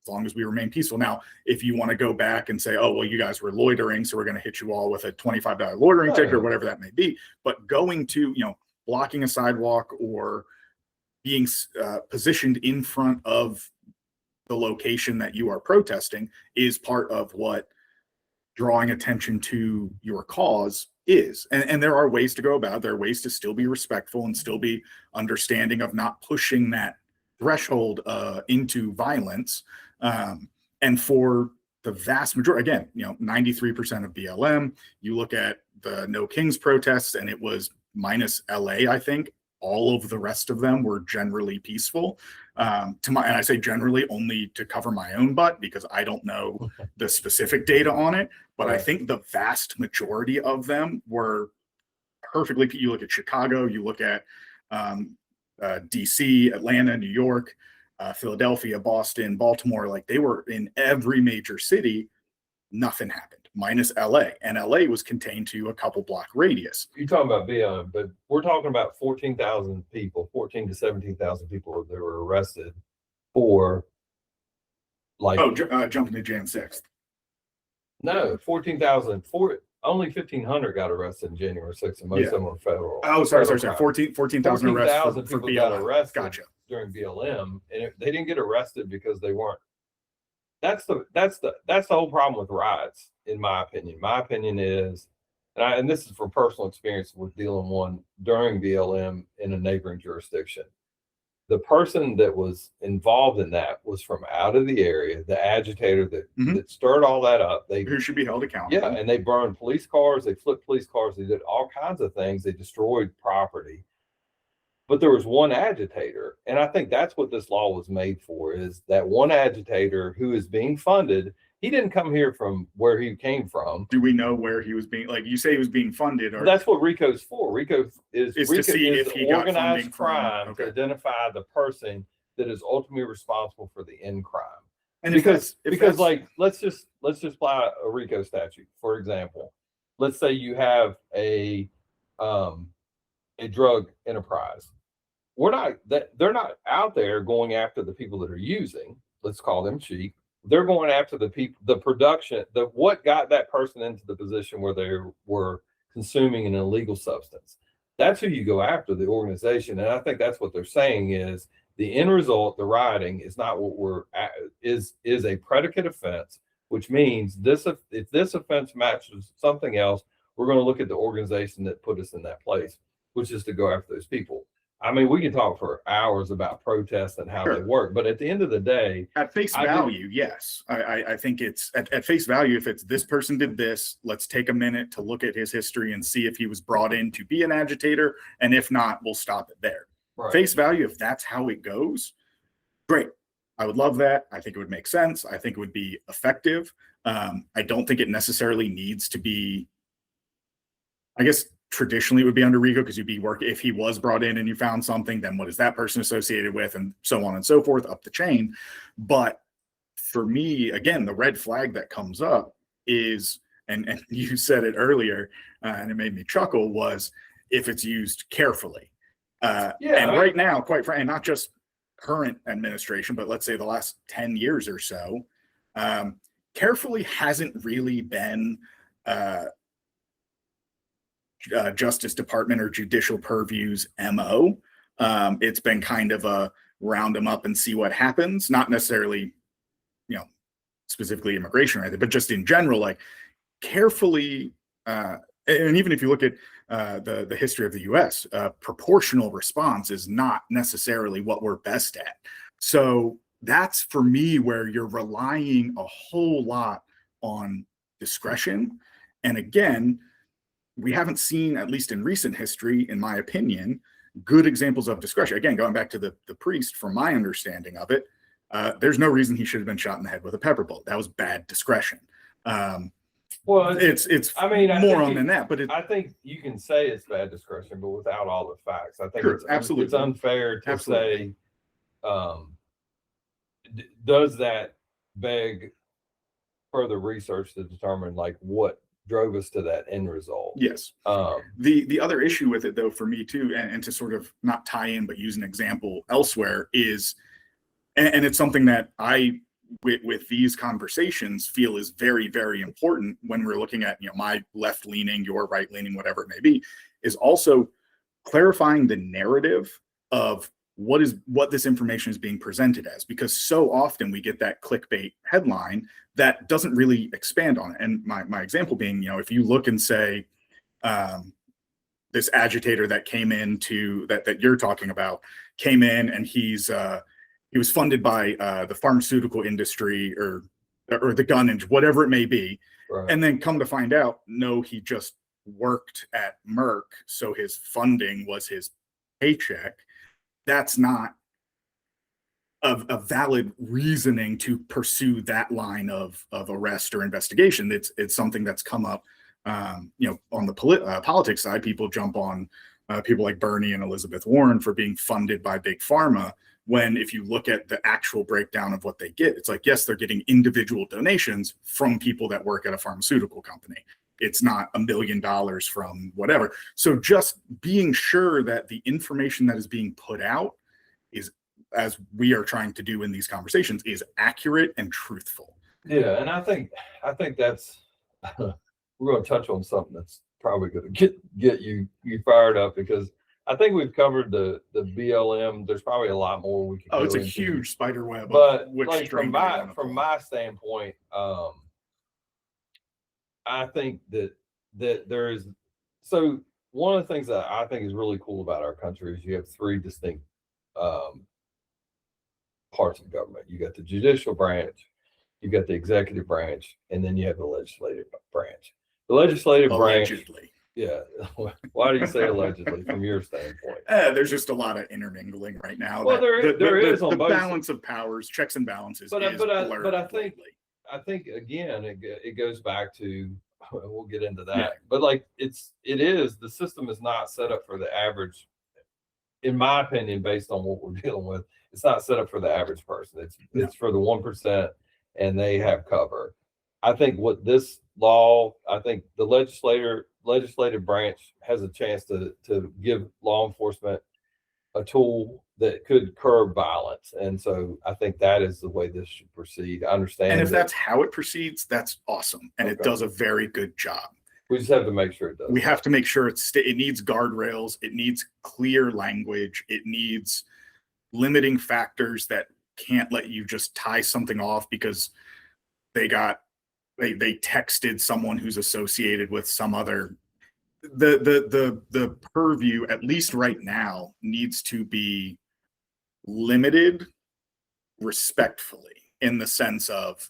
as long as we remain peaceful. Now, if you want to go back and say, oh, well, you guys were loitering, so we're going to hit you all with a $25 loitering ticket or whatever that may be. But going to, blocking a sidewalk or being positioned in front of the location that you are protesting is part of what drawing attention to your cause is. And there are ways to go about it. There are ways to still be respectful and still be understanding of not pushing that threshold into violence. And for the vast majority, again, 93% of BLM, you look at the No Kings protests and it was minus LA, I think. All of the rest of them were generally peaceful. And I say generally only to cover my own butt because I don't know the specific data on it, but I think the vast majority of them were perfectly. You look at Chicago, you look at DC, Atlanta, New York, Philadelphia, Boston, Baltimore, like they were in every major city. Nothing happened, minus LA. And LA was contained to a couple block radius. You're talking about BLM, but we're talking about 14,000 people, 14 to 17,000 people that were arrested for jumping to Jan 6th. No, 14,000. Only 1,500 got arrested in January 6th, and most of them were federal. Oh, sorry. 14,000 arrests for people got BLM. arrested Gotcha. During BLM, and they didn't get arrested because they weren't. That's the whole problem with riots, in my opinion. My opinion is, and this is from personal experience with dealing one during BLM in a neighboring jurisdiction. The person that was involved in that was from out of the area, the agitator that stirred all that up. Who should be held accountable. Yeah, and they burned police cars, they flipped police cars, they did all kinds of things, they destroyed property. But there was one agitator, and I think that's what this law was made for, is that one agitator who is being funded. He didn't come here from where he came from. Do we know where he was being, like you say he was being funded? Or that's what RICO's for. RICO is to see if he got organized funding crime to identify the person that is ultimately responsible for the end crime. And because like let's just apply a RICO statute, for example. Let's say you have a drug enterprise. They're not out there going after the people that are using, let's call them cheap. They're going after the people, the production, what got that person into the position where they were consuming an illegal substance. That's who you go after, the organization. And I think that's what they're saying is the end result, the rioting is not what is a predicate offense, which means if this offense matches something else, we're going to look at the organization that put us in that place, which is to go after those people. I mean, we can talk for hours about protests and how they work, but at the end of the day, at face value, yes, I think it's at face value. If it's this person did this, let's take a minute to look at his history and see if he was brought in to be an agitator, and if not, we'll stop it there. Right. Face value, if that's how it goes, great. I would love that. I think it would make sense. I think it would be effective. I don't think it necessarily needs to be. I guess traditionally it would be under RICO because you'd be working, if he was brought in and you found something, then what is that person associated with, and so on and so forth up the chain. But for me, again, the red flag that comes up is, and you said it earlier, and it made me chuckle, was if it's used carefully. Right now, quite frankly, not just current administration, but let's say the last 10 years or so, carefully hasn't really been Justice Department or judicial purview's MO. It's been kind of a round them up and see what happens, not necessarily, specifically immigration or anything, but just in general, like carefully, and even if you look at the history of the US, proportional response is not necessarily what we're best at. So that's for me where you're relying a whole lot on discretion. And again, we haven't seen, at least in recent history, in my opinion, good examples of discretion. Again, going back to the priest, from my understanding of it, there's no reason he should have been shot in the head with a pepper bullet. That was bad discretion. Well, it's I mean, moron than that, but I think you can say it's bad discretion, but without all the facts. I think sure, absolutely. it's unfair to say, does that beg further research to determine like what drove us to that end result? Yes. The other issue with it, though, for me too, and to sort of not tie in but use an example elsewhere, is, and it's something that I, with these conversations, feel is very, very important when we're looking at, my left leaning, your right leaning, whatever it may be, is also clarifying the narrative of what this information is being presented as, because so often we get that clickbait headline that doesn't really expand on it. And my example being, if you look and say, this agitator that came into that you're talking about came in and he was funded by the pharmaceutical industry or the gun industry, whatever it may be. Right. And then come to find out, no, he just worked at Merck, so his funding was his paycheck. That's not a valid reasoning to pursue that line of arrest or investigation. It's something that's come up, on the politics side. People jump on people like Bernie and Elizabeth Warren for being funded by big pharma, when if you look at the actual breakdown of what they get, it's like, yes, they're getting individual donations from people that work at a pharmaceutical company. It's not $1 million from whatever. So just being sure that the information that is being put out is, as we are trying to do in these conversations, is accurate and truthful. Yeah, and I think that's we're going to touch on something that's probably going to get you fired up, because I think we've covered the BLM. There's probably a lot more we can. Oh, it's a huge spider web. But like from my standpoint, I think that there is. So one of the things that I think is really cool about our country is you have three distinct parts of government. You got the judicial branch, you got the executive branch, and then you have the legislative branch. The legislative allegedly. branch. Yeah. Why do you say allegedly from your standpoint? There's just a lot of intermingling right now. Well, there is on the both balance of powers, checks and balances. But I think again, it goes back to, we'll get into that. Yeah. But like the system is not set up for the average, in my opinion, based on what we're dealing with. It's not set up for the average person. It's for the 1%, and they have cover. I think what this law, I think the legislative branch has a chance to give law enforcement a tool that could curb violence. And so I think that is the way this should proceed. I understand. And if that's how it proceeds, that's awesome. And it does a very good job. We just have to make sure it does. We have to make sure it needs guardrails. It needs clear language. It needs limiting factors that can't let you just tie something off because they texted someone who's associated with some other. The purview, at least right now, needs to be limited respectfully, in the sense of,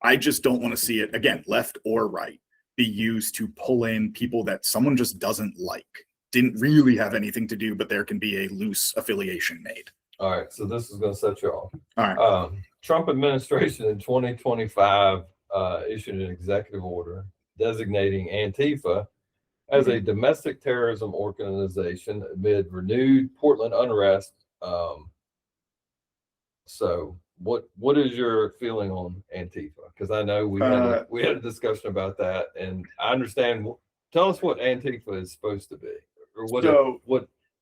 I just don't want to see it, again, left or right, be used to pull in people that someone just doesn't like, didn't really have anything to do, but there can be a loose affiliation made. All right, so this is going to set you off. All right. Trump administration in 2025 issued an executive order designating Antifa as a domestic terrorism organization amid renewed Portland unrest. So what is your feeling on Antifa? Because I know we had a discussion about that, and I understand. Tell us what Antifa is supposed to be, or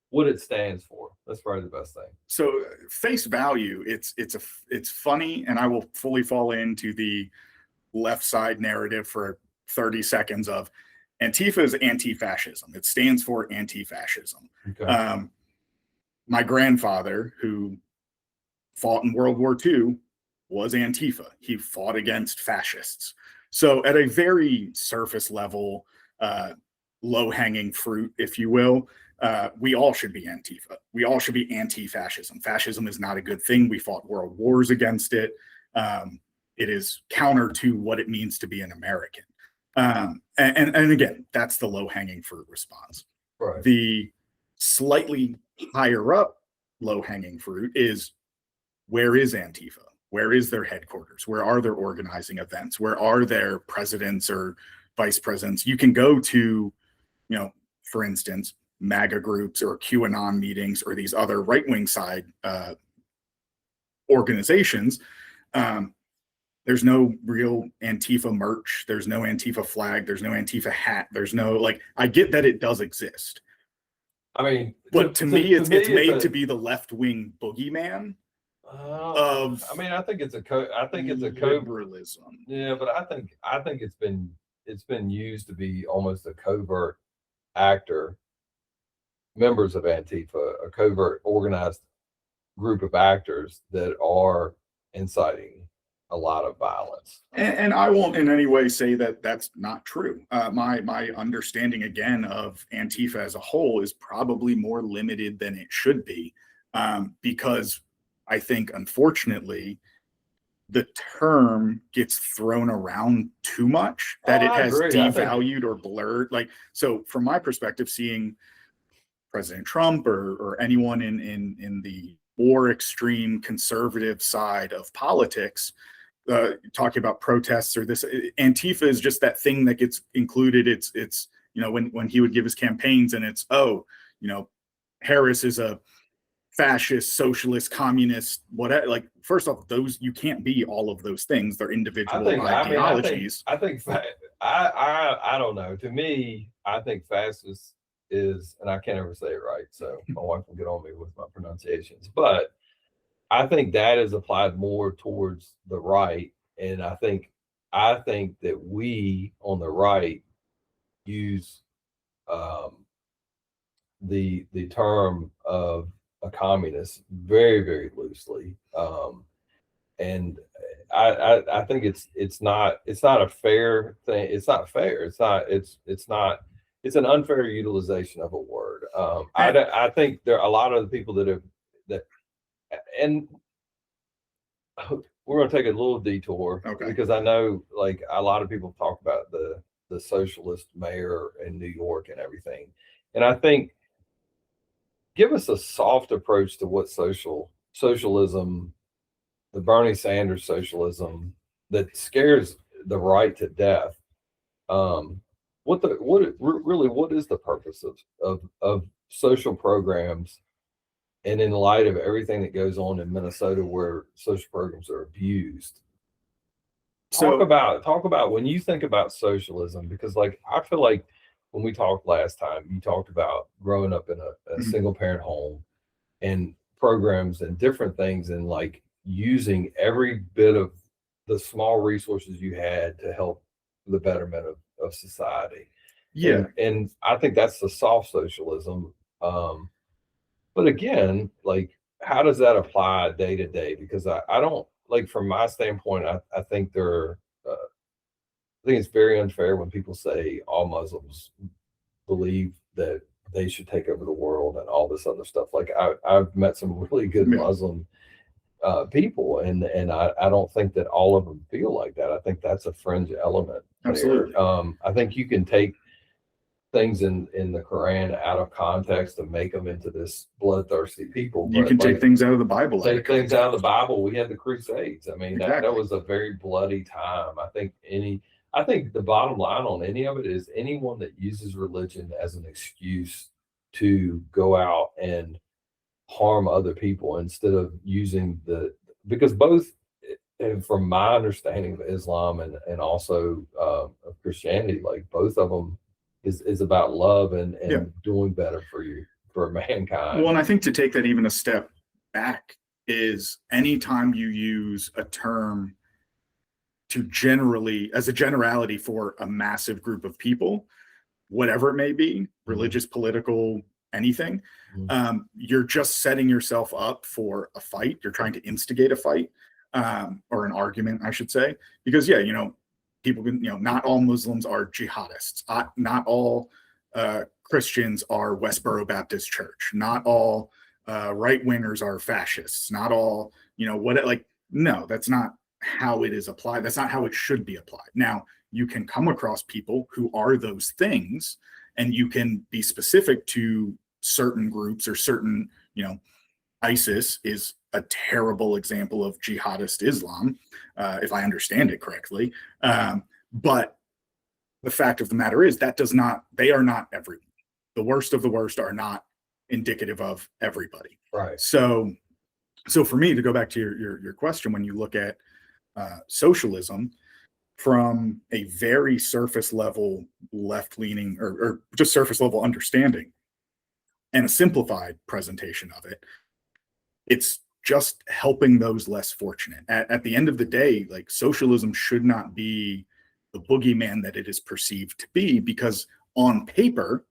what it stands for. That's probably the best thing. So face value, it's funny, and I will fully fall into the left side narrative for 30 seconds of Antifa is anti-fascism. It stands for anti-fascism. Okay. My grandfather, who fought in World War II, was Antifa. He fought against fascists. So at a very surface level, low-hanging fruit, if you will, we all should be Antifa. We all should be anti-fascism. Fascism is not a good thing. We fought world wars against it. It is counter to what it means to be an American. And again, that's the low-hanging fruit response. Right. The slightly higher up low-hanging fruit is, where is Antifa? Where is their headquarters? Where are their organizing events? Where are their presidents or vice presidents? You can go to, for instance, MAGA groups or QAnon meetings or these other right-wing side organizations. There's no real Antifa merch. There's no Antifa flag. There's no Antifa hat. There's no, I get that it does exist. I mean, but to me, it's made to be the left-wing boogeyman. I mean, I think it's a liberalism. Yeah, but I think it's been used to be almost a covert actor, members of Antifa, a covert organized group of actors that are inciting a lot of violence. And I won't in any way say that that's not true. My understanding again of Antifa as a whole is probably more limited than it should be, because I think, unfortunately, the term gets thrown around too much, that it has devalued or blurred. So from my perspective, seeing President Trump or anyone in the more extreme conservative side of politics talking about protests or this, Antifa is just that thing that gets included. It's when he would give his campaigns, and it's, Harris is a fascist, socialist, communist, whatever. First off, those, you can't be all of those things. They're individual ideologies. I don't know. To me, I think fascist is, and I can't ever say it right, so my wife will get on me with my pronunciations, but I think that is applied more towards the right. And I think that we on the right use the term of a communist very, very loosely, and I think it's not a fair thing. It's not fair. It's an unfair utilization of a word. I think there are a lot of the people that and we're going to take a little detour, because I know a lot of people talk about the socialist mayor in New York and everything, and I think, give us a soft approach to what socialism, the Bernie Sanders socialism that scares the right to death. What is the purpose of social programs? And in light of everything that goes on in Minnesota, where social programs are abused, talk about when you think about socialism, because I feel like when we talked last time, you talked about growing up in a single parent home and programs and different things, and using every bit of the small resources you had to help the betterment of society. Yeah. And I think that's the soft socialism. But again, how does that apply day to day? Because I don't, from my standpoint, I think I think it's very unfair when people say all Muslims believe that they should take over the world and all this other stuff. I've met some really good Muslim people, and I don't think that all of them feel like that. I think that's a fringe element. Absolutely. I think you can take things in the Quran out of context and make them into this bloodthirsty people. You can take things out of the Bible. Take things out of the Bible. We had the Crusades. I mean, that was a very bloody time. I think the bottom line on any of it is, anyone that uses religion as an excuse to go out and harm other people instead of using because both, and from my understanding of Islam and also of Christianity, both of them is about love and doing better for mankind. Well, and I think to take that even a step back is, anytime you use a term as a generality for a massive group of people, whatever it may be, religious, political, anything, you're just setting yourself up for a fight. You're trying to instigate a fight, or an argument, I should say, because people can, not all Muslims are jihadists. Not all Christians are Westboro Baptist Church. Not all right wingers are fascists. Not all, no, that's not how it is applied. That's not how it should be applied. Now, you can come across people who are those things, and you can be specific to certain groups or certain, ISIS is a terrible example of jihadist Islam, if I understand it correctly. But the fact of the matter is they are not everyone. The worst of the worst are not indicative of everybody. Right. So for me, to go back to your question, when you look at socialism from a very surface level left-leaning or just surface level understanding and a simplified presentation of it, it's just helping those less fortunate. At the end of the day, like, socialism should not be the boogeyman that it is perceived to be, because on paper,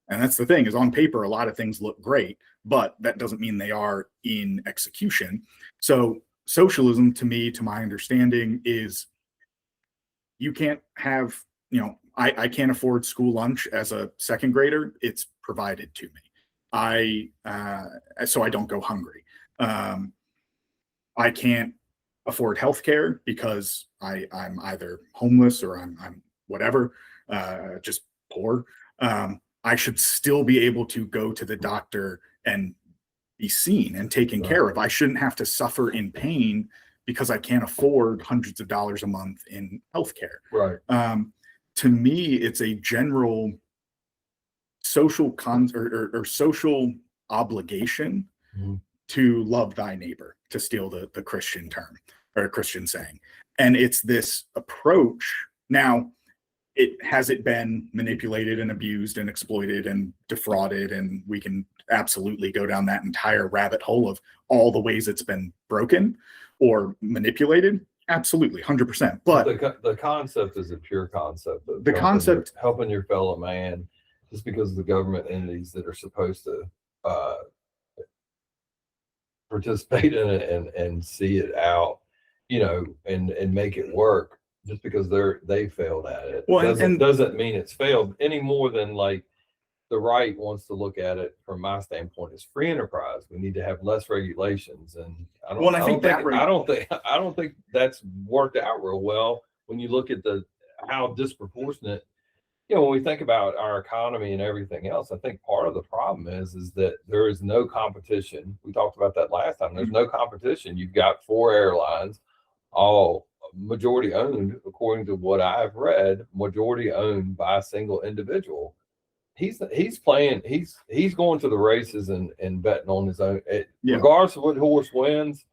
and that's the thing, is on paper, a lot of things look great, but that doesn't mean they are in execution. So socialism, to me, to my understanding, is you can't have, I can't afford school lunch as a second grader. It's provided to me. So I don't go hungry. I can't afford healthcare because I'm either homeless or I'm whatever, just poor. I should still be able to go to the doctor and be seen and taken care of. I shouldn't have to suffer in pain because I can't afford hundreds of dollars a month in healthcare. Right. To me, it's a general social or social obligation to love thy neighbor, to steal the Christian term or a Christian saying. And it's this approach. Now, has it been manipulated and abused and exploited and defrauded? And we can absolutely go down that entire rabbit hole of all the ways it's been broken or manipulated. Absolutely, 100%. But the concept is a pure concept. Of helping your fellow man, just because of the government entities that are supposed to participate in it and see it out, and make it work, just because they failed at it. Well, doesn't mean it's failed any more than, like, the right wants to look at it from my standpoint as free enterprise. We need to have less regulations, and I don't think that's worked out real well when you look at how disproportionate. When we think about our economy and everything else, I think part of the problem is that there is no competition. We talked about that last time. There's no competition. You've got 4 airlines, all majority owned, according to what I've read, majority owned by a single individual. He's going to the races and betting on his own. Regardless of what horse wins,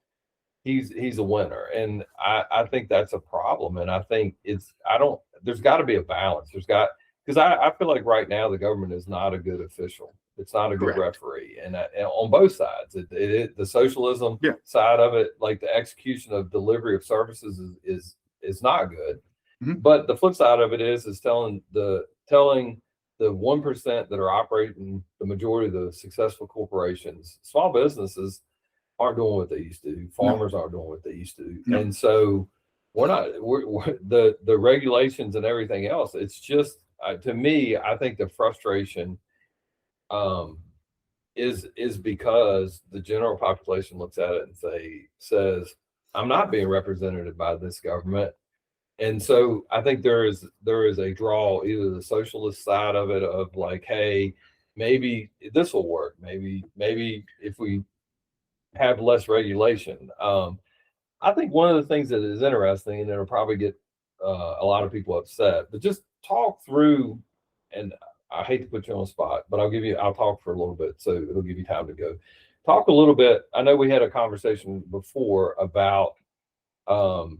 he's a winner. And I think that's a problem. And I think there's got to be a balance. Because I feel like right now the government is not a good official. It's not a good referee, and on both sides, the socialism side of it, like the execution of delivery of services, is not good. But the flip side of it is telling the 1% that are operating the majority of the successful corporations, small businesses aren't doing what they used to. Farmers aren't doing what they used to, and so we're the regulations and everything else. It's just. To me, I think the frustration is because the general population looks at it and says, I'm not being represented by this government. And so I think there is a draw, either the socialist side of it, of like, hey, maybe this will work. Maybe if we have less regulation. I think one of the things that is interesting, and it'll probably get a lot of people upset, but just talk through, and I hate to put you on the spot, but I'll talk for a little bit, so it'll give you time to go. Talk a little bit. I know we had a conversation before about I'm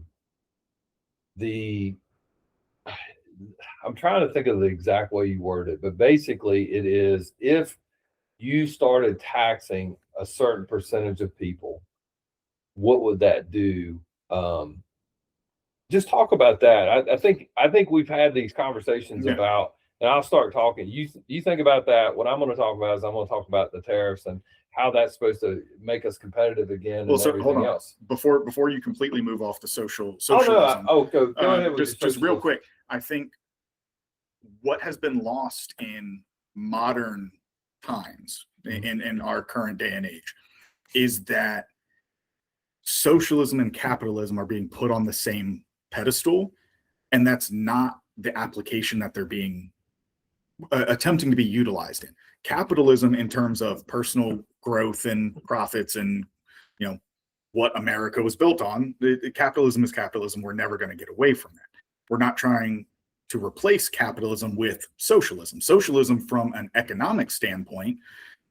trying to think of the exact way you worded it, but basically it is, if you started taxing a certain percentage of people, what would that do? Just talk about that. I think we've had these conversations about and I'll start talking. You think about that. What I'm going to talk about is I'm going to talk about the tariffs and how that's supposed to make us competitive again, Well, and so hold everything on. else. Before you completely move off the socialism. Go ahead with just real quick. I think what has been lost in modern times, in our current day and age, is that socialism and capitalism are being put on the same pedestal, and that's not the application that they're being attempting to be utilized in. Capitalism, in terms of personal growth and profits and what America was built on, capitalism is capitalism. We're never going to get away from that. We're not trying to replace capitalism with socialism. Socialism, from an economic standpoint,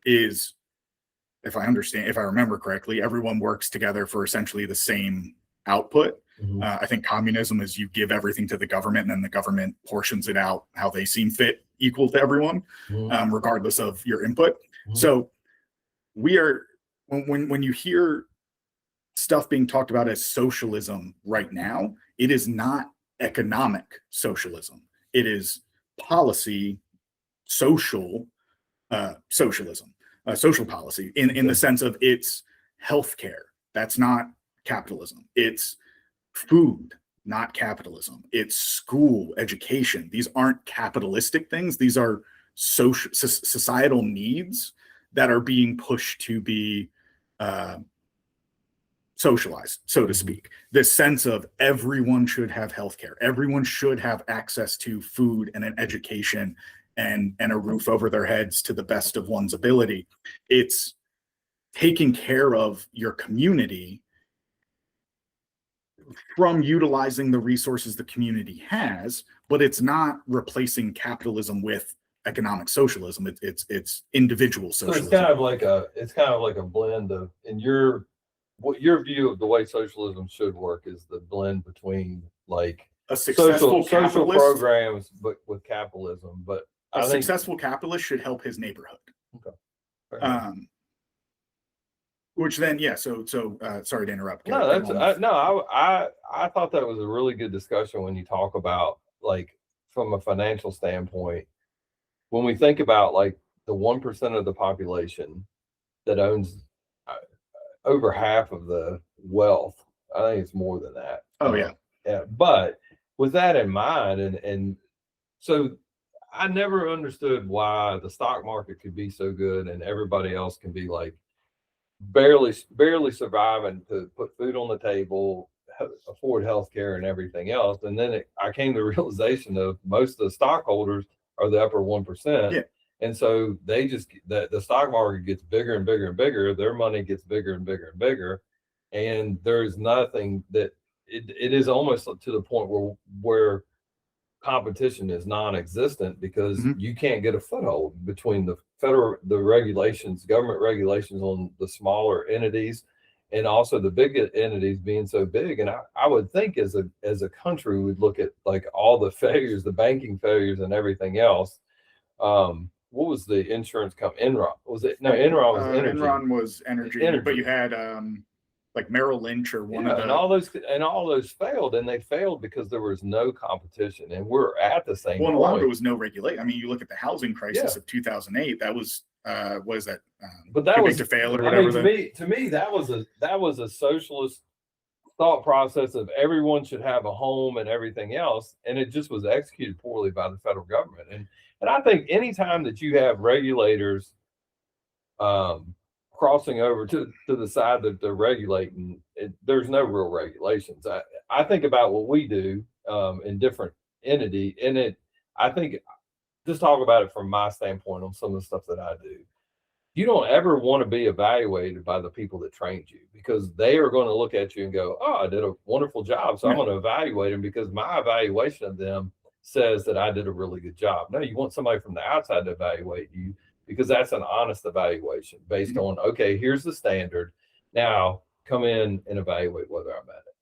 is, if I remember correctly, everyone works together for essentially the same output. I think communism is you give everything to the government, and then the government portions it out how they seem fit, equal to everyone, regardless of your input. So we are, when you hear stuff being talked about as socialism right now, it is not economic socialism. It is policy, social socialism, social policy, in the sense of it's healthcare. That's not capitalism. It's food, not capitalism. It's school, education. These aren't capitalistic things. These are societal needs that are being pushed to be socialized, so to speak. This sense of everyone should have healthcare, everyone should have access to food and an education and a roof over their heads to the best of one's ability. It's taking care of your community from utilizing the resources the community has, but it's not replacing capitalism with economic socialism. It's individual socialism. So it's kind of like a blend of, what your view of the way socialism should work is the blend between like a successful social programs, but with capitalism. But a successful capitalist should help his neighborhood. Okay. Which then, yeah. So sorry to interrupt. No, I thought that was a really good discussion when you talk about, like, from a financial standpoint, when we think about like the 1% of the population that owns over half of the wealth. I think it's more than that. Oh yeah. Yeah. But with that in mind, and so I never understood why the stock market could be so good and everybody else can be like barely surviving to put food on the table, afford health care and everything else. And then I came to the realization of most of the stockholders are the upper 1%. Yeah. And so they just, the stock market gets bigger and bigger and bigger. Their money gets bigger and bigger and bigger. And there's nothing that it is almost to the point where competition is non-existent, because you can't get a foothold between the regulations, government regulations on the smaller entities, and also the big entities being so big. And I would think as a country, we'd look at like all the failures, the banking failures and everything else. What was the insurance company? Enron. Was it? No, Enron was energy. Enron was energy. But you had like Merrill Lynch or one of the, and all those failed, and they failed because there was no competition, and we're at the same point. A lot of it was no regulation. I mean, you look at the housing crisis of 2008. That was what is that? But that was to fail or whatever. To me, that was a socialist thought process of everyone should have a home and everything else, and it just was executed poorly by the federal government. And I think anytime that you have regulators crossing over to the side that they're regulating, there's no real regulations. I think about what we do in different entity, and I think, just talk about it from my standpoint on some of the stuff that I do. You don't ever want to be evaluated by the people that trained you, because they are going to look at you and go, "Oh, I did a wonderful job, so I'm going to evaluate them because my evaluation of them says that I did a really good job." No, you want somebody from the outside to evaluate you, because that's an honest evaluation based on, okay, here's the standard. Now come in and evaluate whether I'm at it.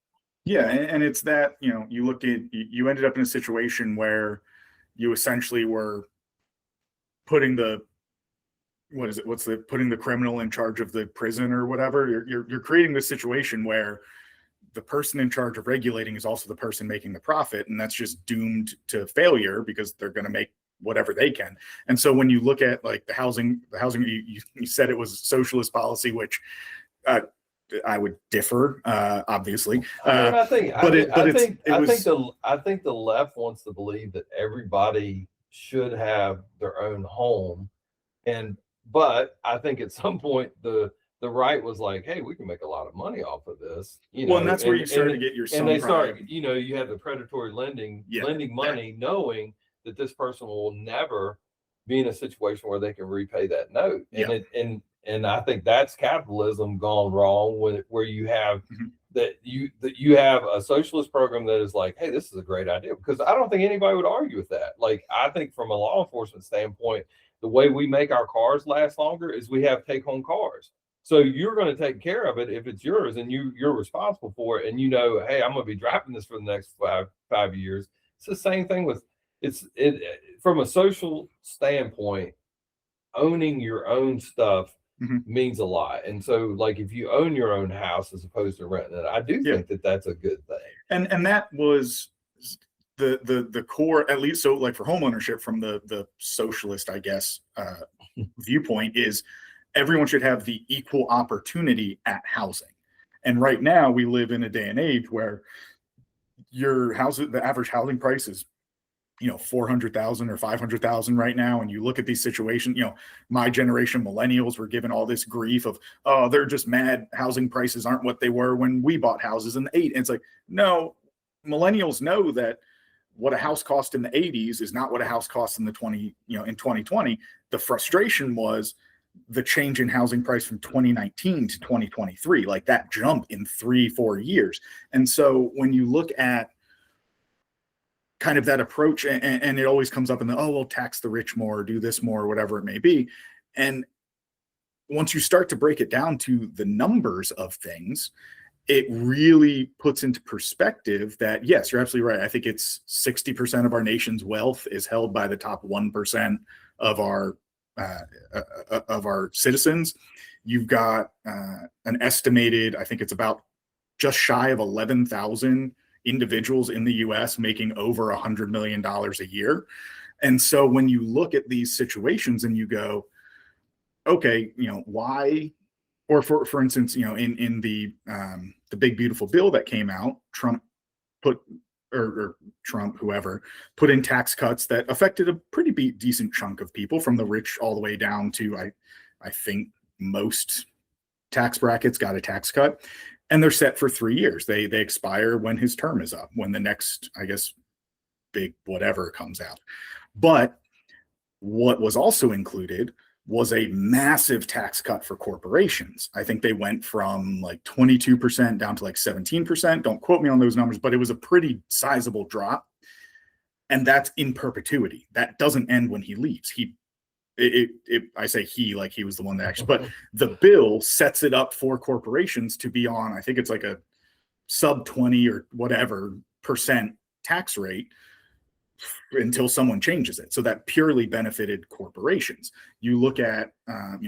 Yeah. And it's that, you look at, you ended up in a situation where you essentially were putting putting the criminal in charge of the prison or whatever. You're creating this situation where the person in charge of regulating is also the person making the profit, and that's just doomed to failure because they're going to make whatever they can. And so when you look at like the housing, you said it was socialist policy, which I would differ, obviously. I think the left wants to believe that everybody should have their own home, but I think at some point the right was like, hey, we can make a lot of money off of this, and that's where you start to get your and they start, you have the predatory lending money, knowing that this person will never be in a situation where they can repay that note. And I think that's capitalism gone wrong, where you have that you have a socialist program that is like, hey, this is a great idea, because I don't think anybody would argue with that. Like, I think from a law enforcement standpoint, the way we make our cars last longer is we have take home cars. So you're going to take care of it if it's yours, and you're responsible for it. And hey, I'm going to be driving this for the next five years. It's the same thing with from a social standpoint, owning your own stuff means a lot. And so, like, if you own your own house as opposed to renting it, I do think that that's a good thing. And that was the core, at least. So, like, for home ownership, from the socialist, I guess, viewpoint, is everyone should have the equal opportunity at housing. And right now we live in a day and age where the average housing price is, $400,000 or $500,000 right now. And you look at these situations, my generation, millennials, were given all this grief of, oh, they're just mad housing prices aren't what they were when we bought houses in the 80s. And it's like, no, millennials know that what a house cost in the 80s is not what a house costs in in 2020. The frustration was the change in housing price from 2019 to 2023, like that jump in 3-4 years. And so when you look at kind of that approach, and it always comes up in we'll tax the rich more, do this more, whatever it may be. And once you start to break it down to the numbers of things, it really puts into perspective that, yes, you're absolutely right. I think it's 60% of our nation's wealth is held by the top 1% of our citizens. You've got an estimated, I think it's about just shy of 11,000 individuals in the US making over $100 million a year. And so when you look at these situations and you go, okay, why, or for instance, in the big beautiful bill that came out, Trump whoever put in tax cuts that affected a pretty decent chunk of people, from the rich all the way down to, I think most tax brackets got a tax cut, and they're set for 3 years. They expire when his term is up, when the next, I guess, big whatever comes out. But what was also included was a massive tax cut for corporations. I think they went from like 22% down to like 17%. Don't quote me on those numbers, but it was a pretty sizable drop. And that's in perpetuity. That doesn't end when he leaves. I say he, like he was the one that actually, but the bill sets it up for corporations to be on, I think it's like a sub 20 or whatever % tax rate until someone changes it. So that purely benefited corporations. You look at,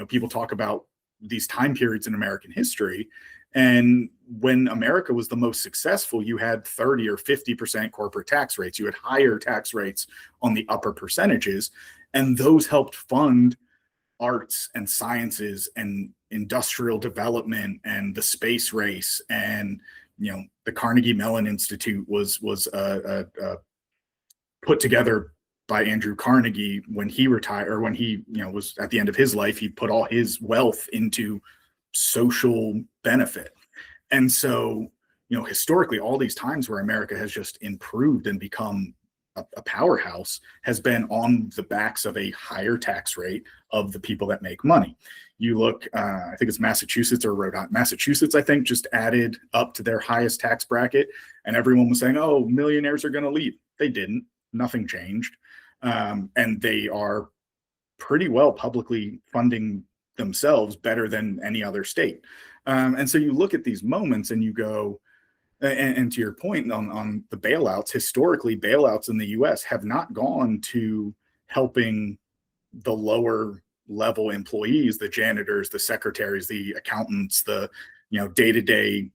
people talk about these time periods in American history, and when America was the most successful, you had 30 or 50% corporate tax rates. You had higher tax rates on the upper percentages, and those helped fund arts and sciences and industrial development and the space race. And the Carnegie Mellon Institute was put together by Andrew Carnegie when he retired, or when he was at the end of his life. He put all his wealth into social benefit. And so historically, all these times where America has just improved and become a powerhouse has been on the backs of a higher tax rate of the people that make money. You look, I think it's Massachusetts or Rhode Island. Massachusetts, I think, just added up to their highest tax bracket, and everyone was saying, oh, millionaires are going to leave. They didn't. Nothing changed. And they are pretty well publicly funding themselves better than any other state. And so you look at these moments and you go, and to your point on the bailouts, historically, bailouts in the US have not gone to helping the lower level employees, the janitors, the secretaries, the accountants, the day-to-day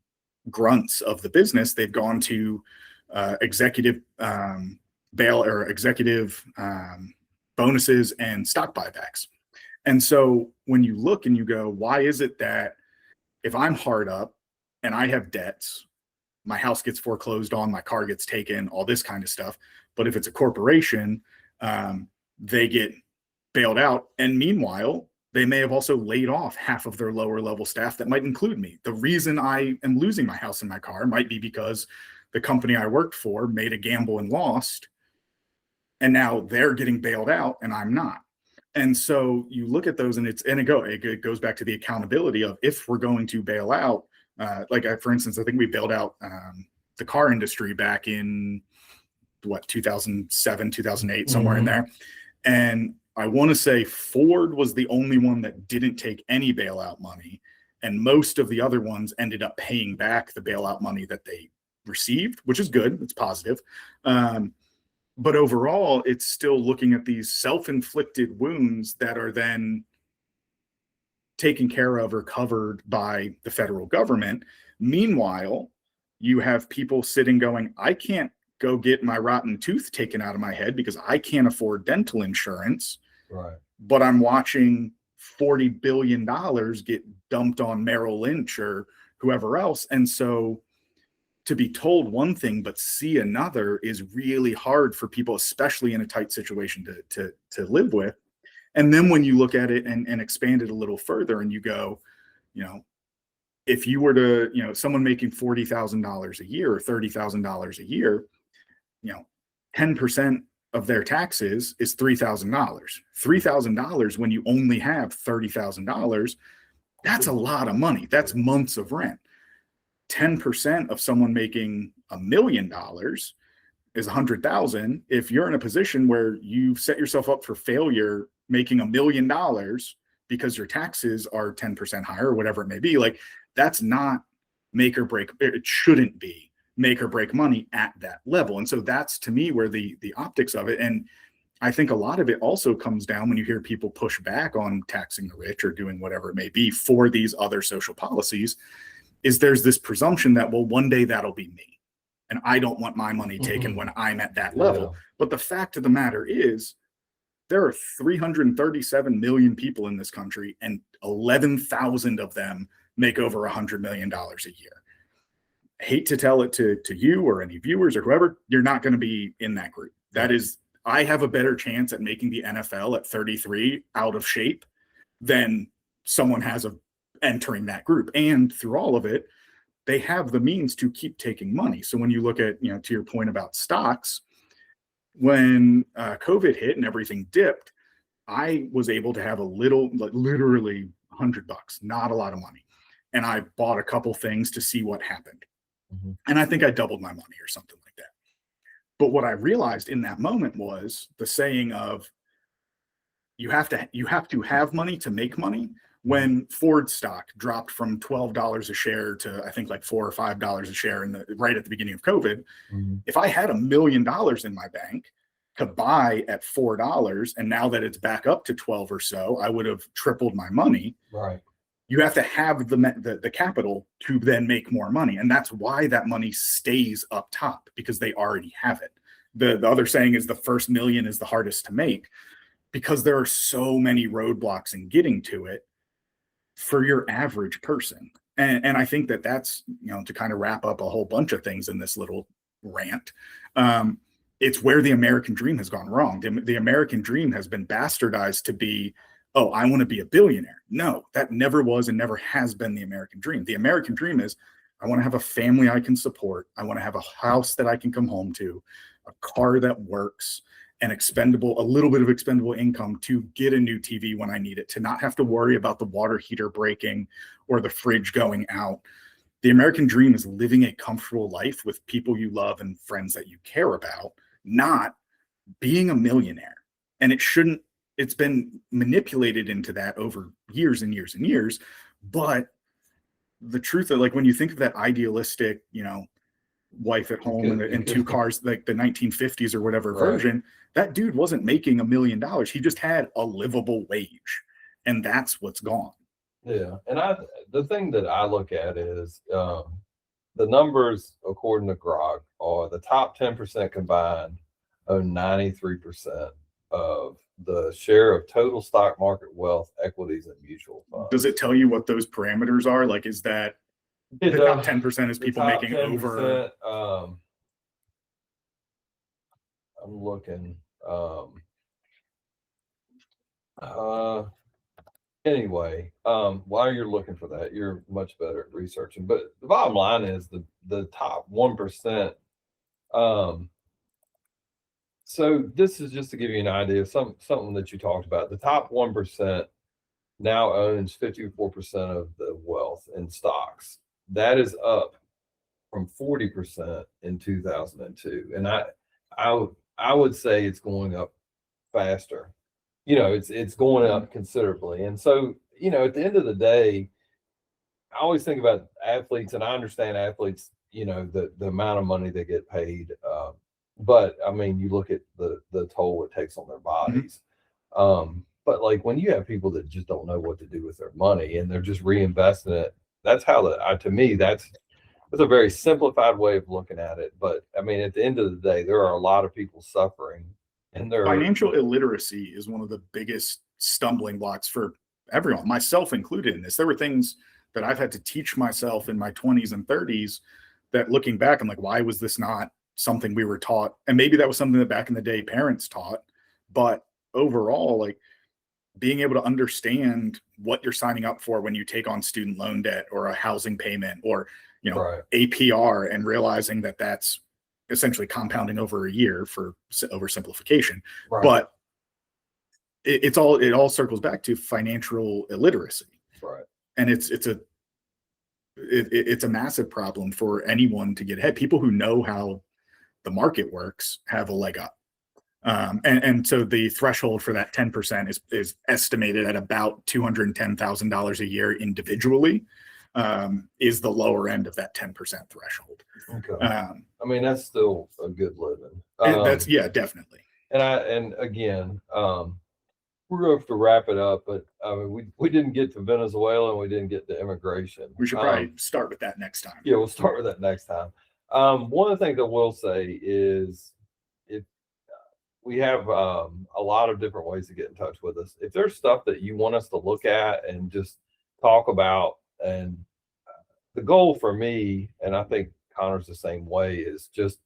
grunts of the business. They've gone to executive bonuses and stock buybacks. And so when you look and you go, why is it that if I'm hard up and I have debts, my house gets foreclosed on, my car gets taken, all this kind of stuff. But if it's a corporation, they get bailed out. And meanwhile, they may have also laid off half of their lower level staff that might include me. The reason I am losing my house and my car might be because the company I worked for made a gamble and lost. And now they're getting bailed out and I'm not. And so you look at those and it goes back to the accountability of, if we're going to bail out, for instance, I think we bailed out the car industry back in 2007, 2008, somewhere in there. And I want to say Ford was the only one that didn't take any bailout money. And most of the other ones ended up paying back the bailout money that they received, which is good. It's positive. But overall, it's still looking at these self-inflicted wounds that are then taken care of or covered by the federal government. Meanwhile, you have people sitting going, I can't go get my rotten tooth taken out of my head because I can't afford dental insurance. Right. But I'm watching $40 billion get dumped on Merrill Lynch or whoever else. And so to be told one thing but see another is really hard for people, especially in a tight situation, to live with. And then when you look at it and expand it a little further and you go, if you were to, someone making $40,000 a year or $30,000 a year, 10% of their taxes is $3,000. $3,000 when you only have $30,000, that's a lot of money. That's months of rent. 10% of someone making $1 million is 100,000. If you're in a position where you set yourself up for failure making $1 million because your taxes are 10% higher or whatever it may be, like, that's not make or break. It shouldn't be make or break money at that level. And so that's, to me, where the optics of it. And I think a lot of it also comes down when you hear people push back on taxing the rich or doing whatever it may be for these other social policies, is there's this presumption that, well, one day that'll be me. And I don't want my money taken when I'm at that level. Yeah. But the fact of the matter is, there are 337 million people in this country, and 11,000 of them make over $100 million a year. I hate to tell it to you or any viewers or whoever, you're not going to be in that group. That is, I have a better chance at making the NFL at 33 out of shape than someone has of entering that group. And through all of it, they have the means to keep taking money. So when you look at, to your point about stocks, when COVID hit and everything dipped, I was able to have a little, like literally $100, not a lot of money. And I bought a couple things to see what happened. Mm-hmm. And I think I doubled my money or something like that. But what I realized in that moment was the saying of, you have to have money to make money. When Ford stock dropped from $12 a share to, I think, like $4 or $5 a share right at the beginning of COVID, mm-hmm. If I had $1 million in my bank to buy at $4, and now that it's back up to 12 or so, I would have tripled my money. Right. You have to have the capital to then make more money. And that's why that money stays up top, because they already have it. The other saying is the first million is the hardest to make, because there are so many roadblocks in getting to it for your average person. And I think that's, to kind of wrap up a whole bunch of things in this little rant, it's where the American dream has gone wrong. The American dream has been bastardized to be, oh, I want to be a billionaire. No, that never was and never has been the American dream. The American dream is, I want to have a family I can support. I want to have a house that I can come home to, a car that works, and a little bit of expendable income to get a new TV when I need it, to not have to worry about the water heater breaking or the fridge going out. The American dream is living a comfortable life with people you love and friends that you care about, not being a millionaire. And it's been manipulated into that over years and years and years. But the truth of, like, when you think of that idealistic, wife at home and two cars, like the 1950s or whatever version, that dude wasn't making $1 million. He just had a livable wage, and that's what's gone. Yeah. And the thing that I look at is the numbers, according to Grog, are the top 10% combined own 93% of the share of total stock market wealth, equities, and mutual funds. Does it tell you what those parameters are? Like, is that the top 10% is people making over? I'm looking. Anyway, while you're looking for that, you're much better at researching. But the bottom line is the top 1%. So this is just to give you an idea of something that you talked about. The top 1% now owns 54% of the wealth in stocks. That is up from 40% in 2002, and I would say it's going up faster. It's going up considerably. And so, at the end of the day, I always think about athletes, and I understand athletes, the amount of money they get paid. But I mean, you look at the toll it takes on their bodies. But like when you have people that just don't know what to do with their money and they're just reinvesting it, that's how to me, that's a very simplified way of looking at it. But I mean, at the end of the day, there are a lot of people suffering. And financial illiteracy is one of the biggest stumbling blocks for everyone, myself included in this. There were things that I've had to teach myself in my 20s and 30s that looking back, I'm like, why was this not something we were taught? And maybe that was something that back in the day parents taught. But overall, like being able to understand what you're signing up for when you take on student loan debt or a housing payment or, right. APR, and realizing that that's essentially compounding over a year for oversimplification. Right. But it all circles back to financial illiteracy. Right. And it's a massive problem for anyone to get ahead. People who know how the market works have a leg up. And so the threshold for that 10% is estimated at about $210,000 a year individually, is the lower end of that 10% threshold. Okay. I mean, that's still a good living. Definitely. And again, we're going to have to wrap it up, but I mean, we didn't get to Venezuela and we didn't get to immigration. We should probably start with that next time. Yeah, we'll start with that next time. One of the things I will say is if we have a lot of different ways to get in touch with us. If there's stuff that you want us to look at and just talk about, and the goal for me, and I think Connor's the same way, is just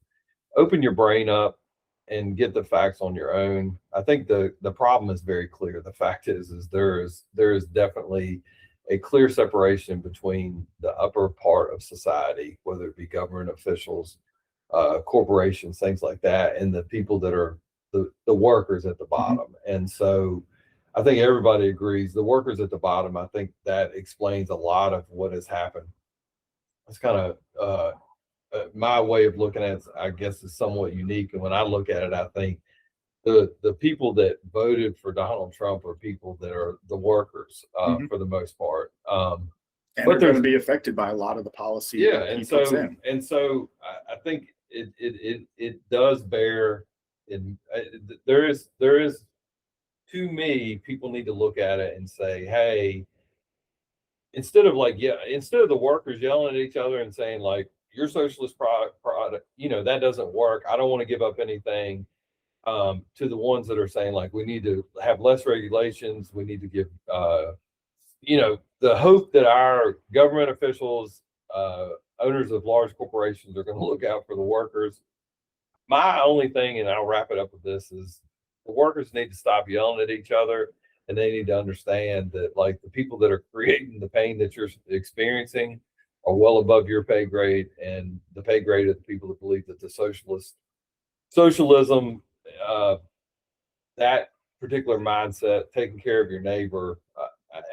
open your brain up and get the facts on your own. I think the problem is very clear. The fact is there is definitely a clear separation between the upper part of society, whether it be government officials, corporations, things like that, and the people that are the workers at the bottom. And so I think everybody agrees the workers at the bottom, I think that explains a lot of what has happened. It's kind of my way of looking at it, I guess, is somewhat unique. And when I look at it, I think the people that voted for Donald Trump are people that are the workers for the most part. And they're going to be affected by a lot of the policy. Yeah, and so I think it does bear. There is to me, people need to look at it and say, hey, instead of the workers yelling at each other and saying like, your socialist product, that doesn't work. I don't want to give up anything. To the ones that are saying like, we need to have less regulations. We need to give, the hope that our government officials, owners of large corporations are going to look out for the workers. My only thing, and I'll wrap it up with this, is the workers need to stop yelling at each other, and they need to understand that like the people that are creating the pain that you're experiencing are well above your pay grade and the pay grade of the people that believe that the socialism, that particular mindset, taking care of your neighbor.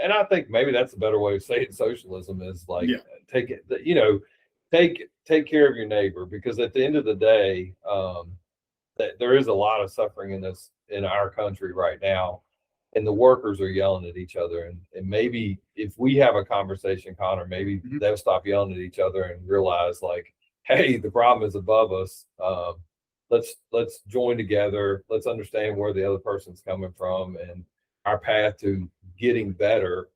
And I think maybe that's a better way of saying socialism is like, take care of your neighbor, because at the end of the day, that there is a lot of suffering in our country right now, and the workers are yelling at each other. And maybe if we have a conversation, Connor, maybe they'll stop yelling at each other and realize like, hey, the problem is above us. Let's join together. Let's understand where the other person's coming from, and our path to getting better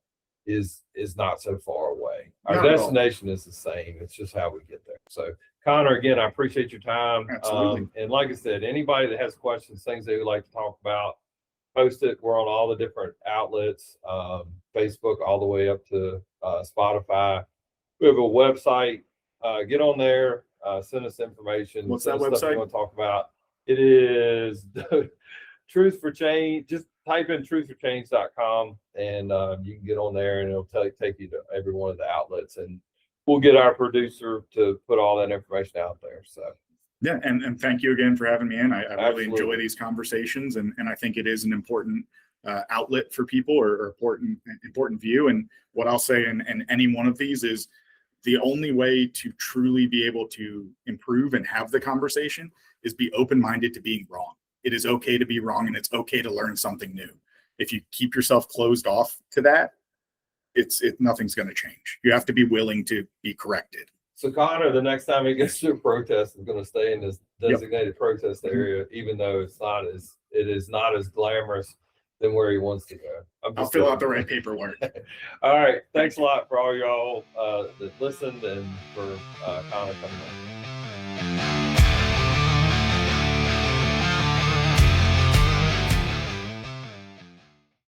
is not so far away. Our destination is the same. It's just how we get there. So Connor, again, I appreciate your time. Absolutely. And like I said, anybody that has questions, things they would like to talk about, post it. We're on all the different outlets, Facebook all the way up to Spotify. We have a website. Get on there, send us information. What's send that us stuff you website? want to talk about. It is Truth for Change. Just type in truthforchange.com and you can get on there and it'll take you to every one of the outlets, and we'll get our producer to put all that information out there. So yeah, and thank you again for having me in. I really enjoy Absolutely. these conversations, and I think it is an important outlet for people, or important view. And what I'll say in any one of these is the only way to truly be able to improve and have the conversation is be open-minded to being wrong. It is okay to be wrong, and it's okay to learn something new. If you keep yourself closed off to that, nothing's going to change. You have to be willing to be corrected. So Connor, the next time he gets to a protest, is going to stay in this designated protest Mm-hmm. area, even though it is not as glamorous than where he wants to go. I'll fill out the right paperwork. All right. Thanks a lot for all y'all that listened and for Connor coming on.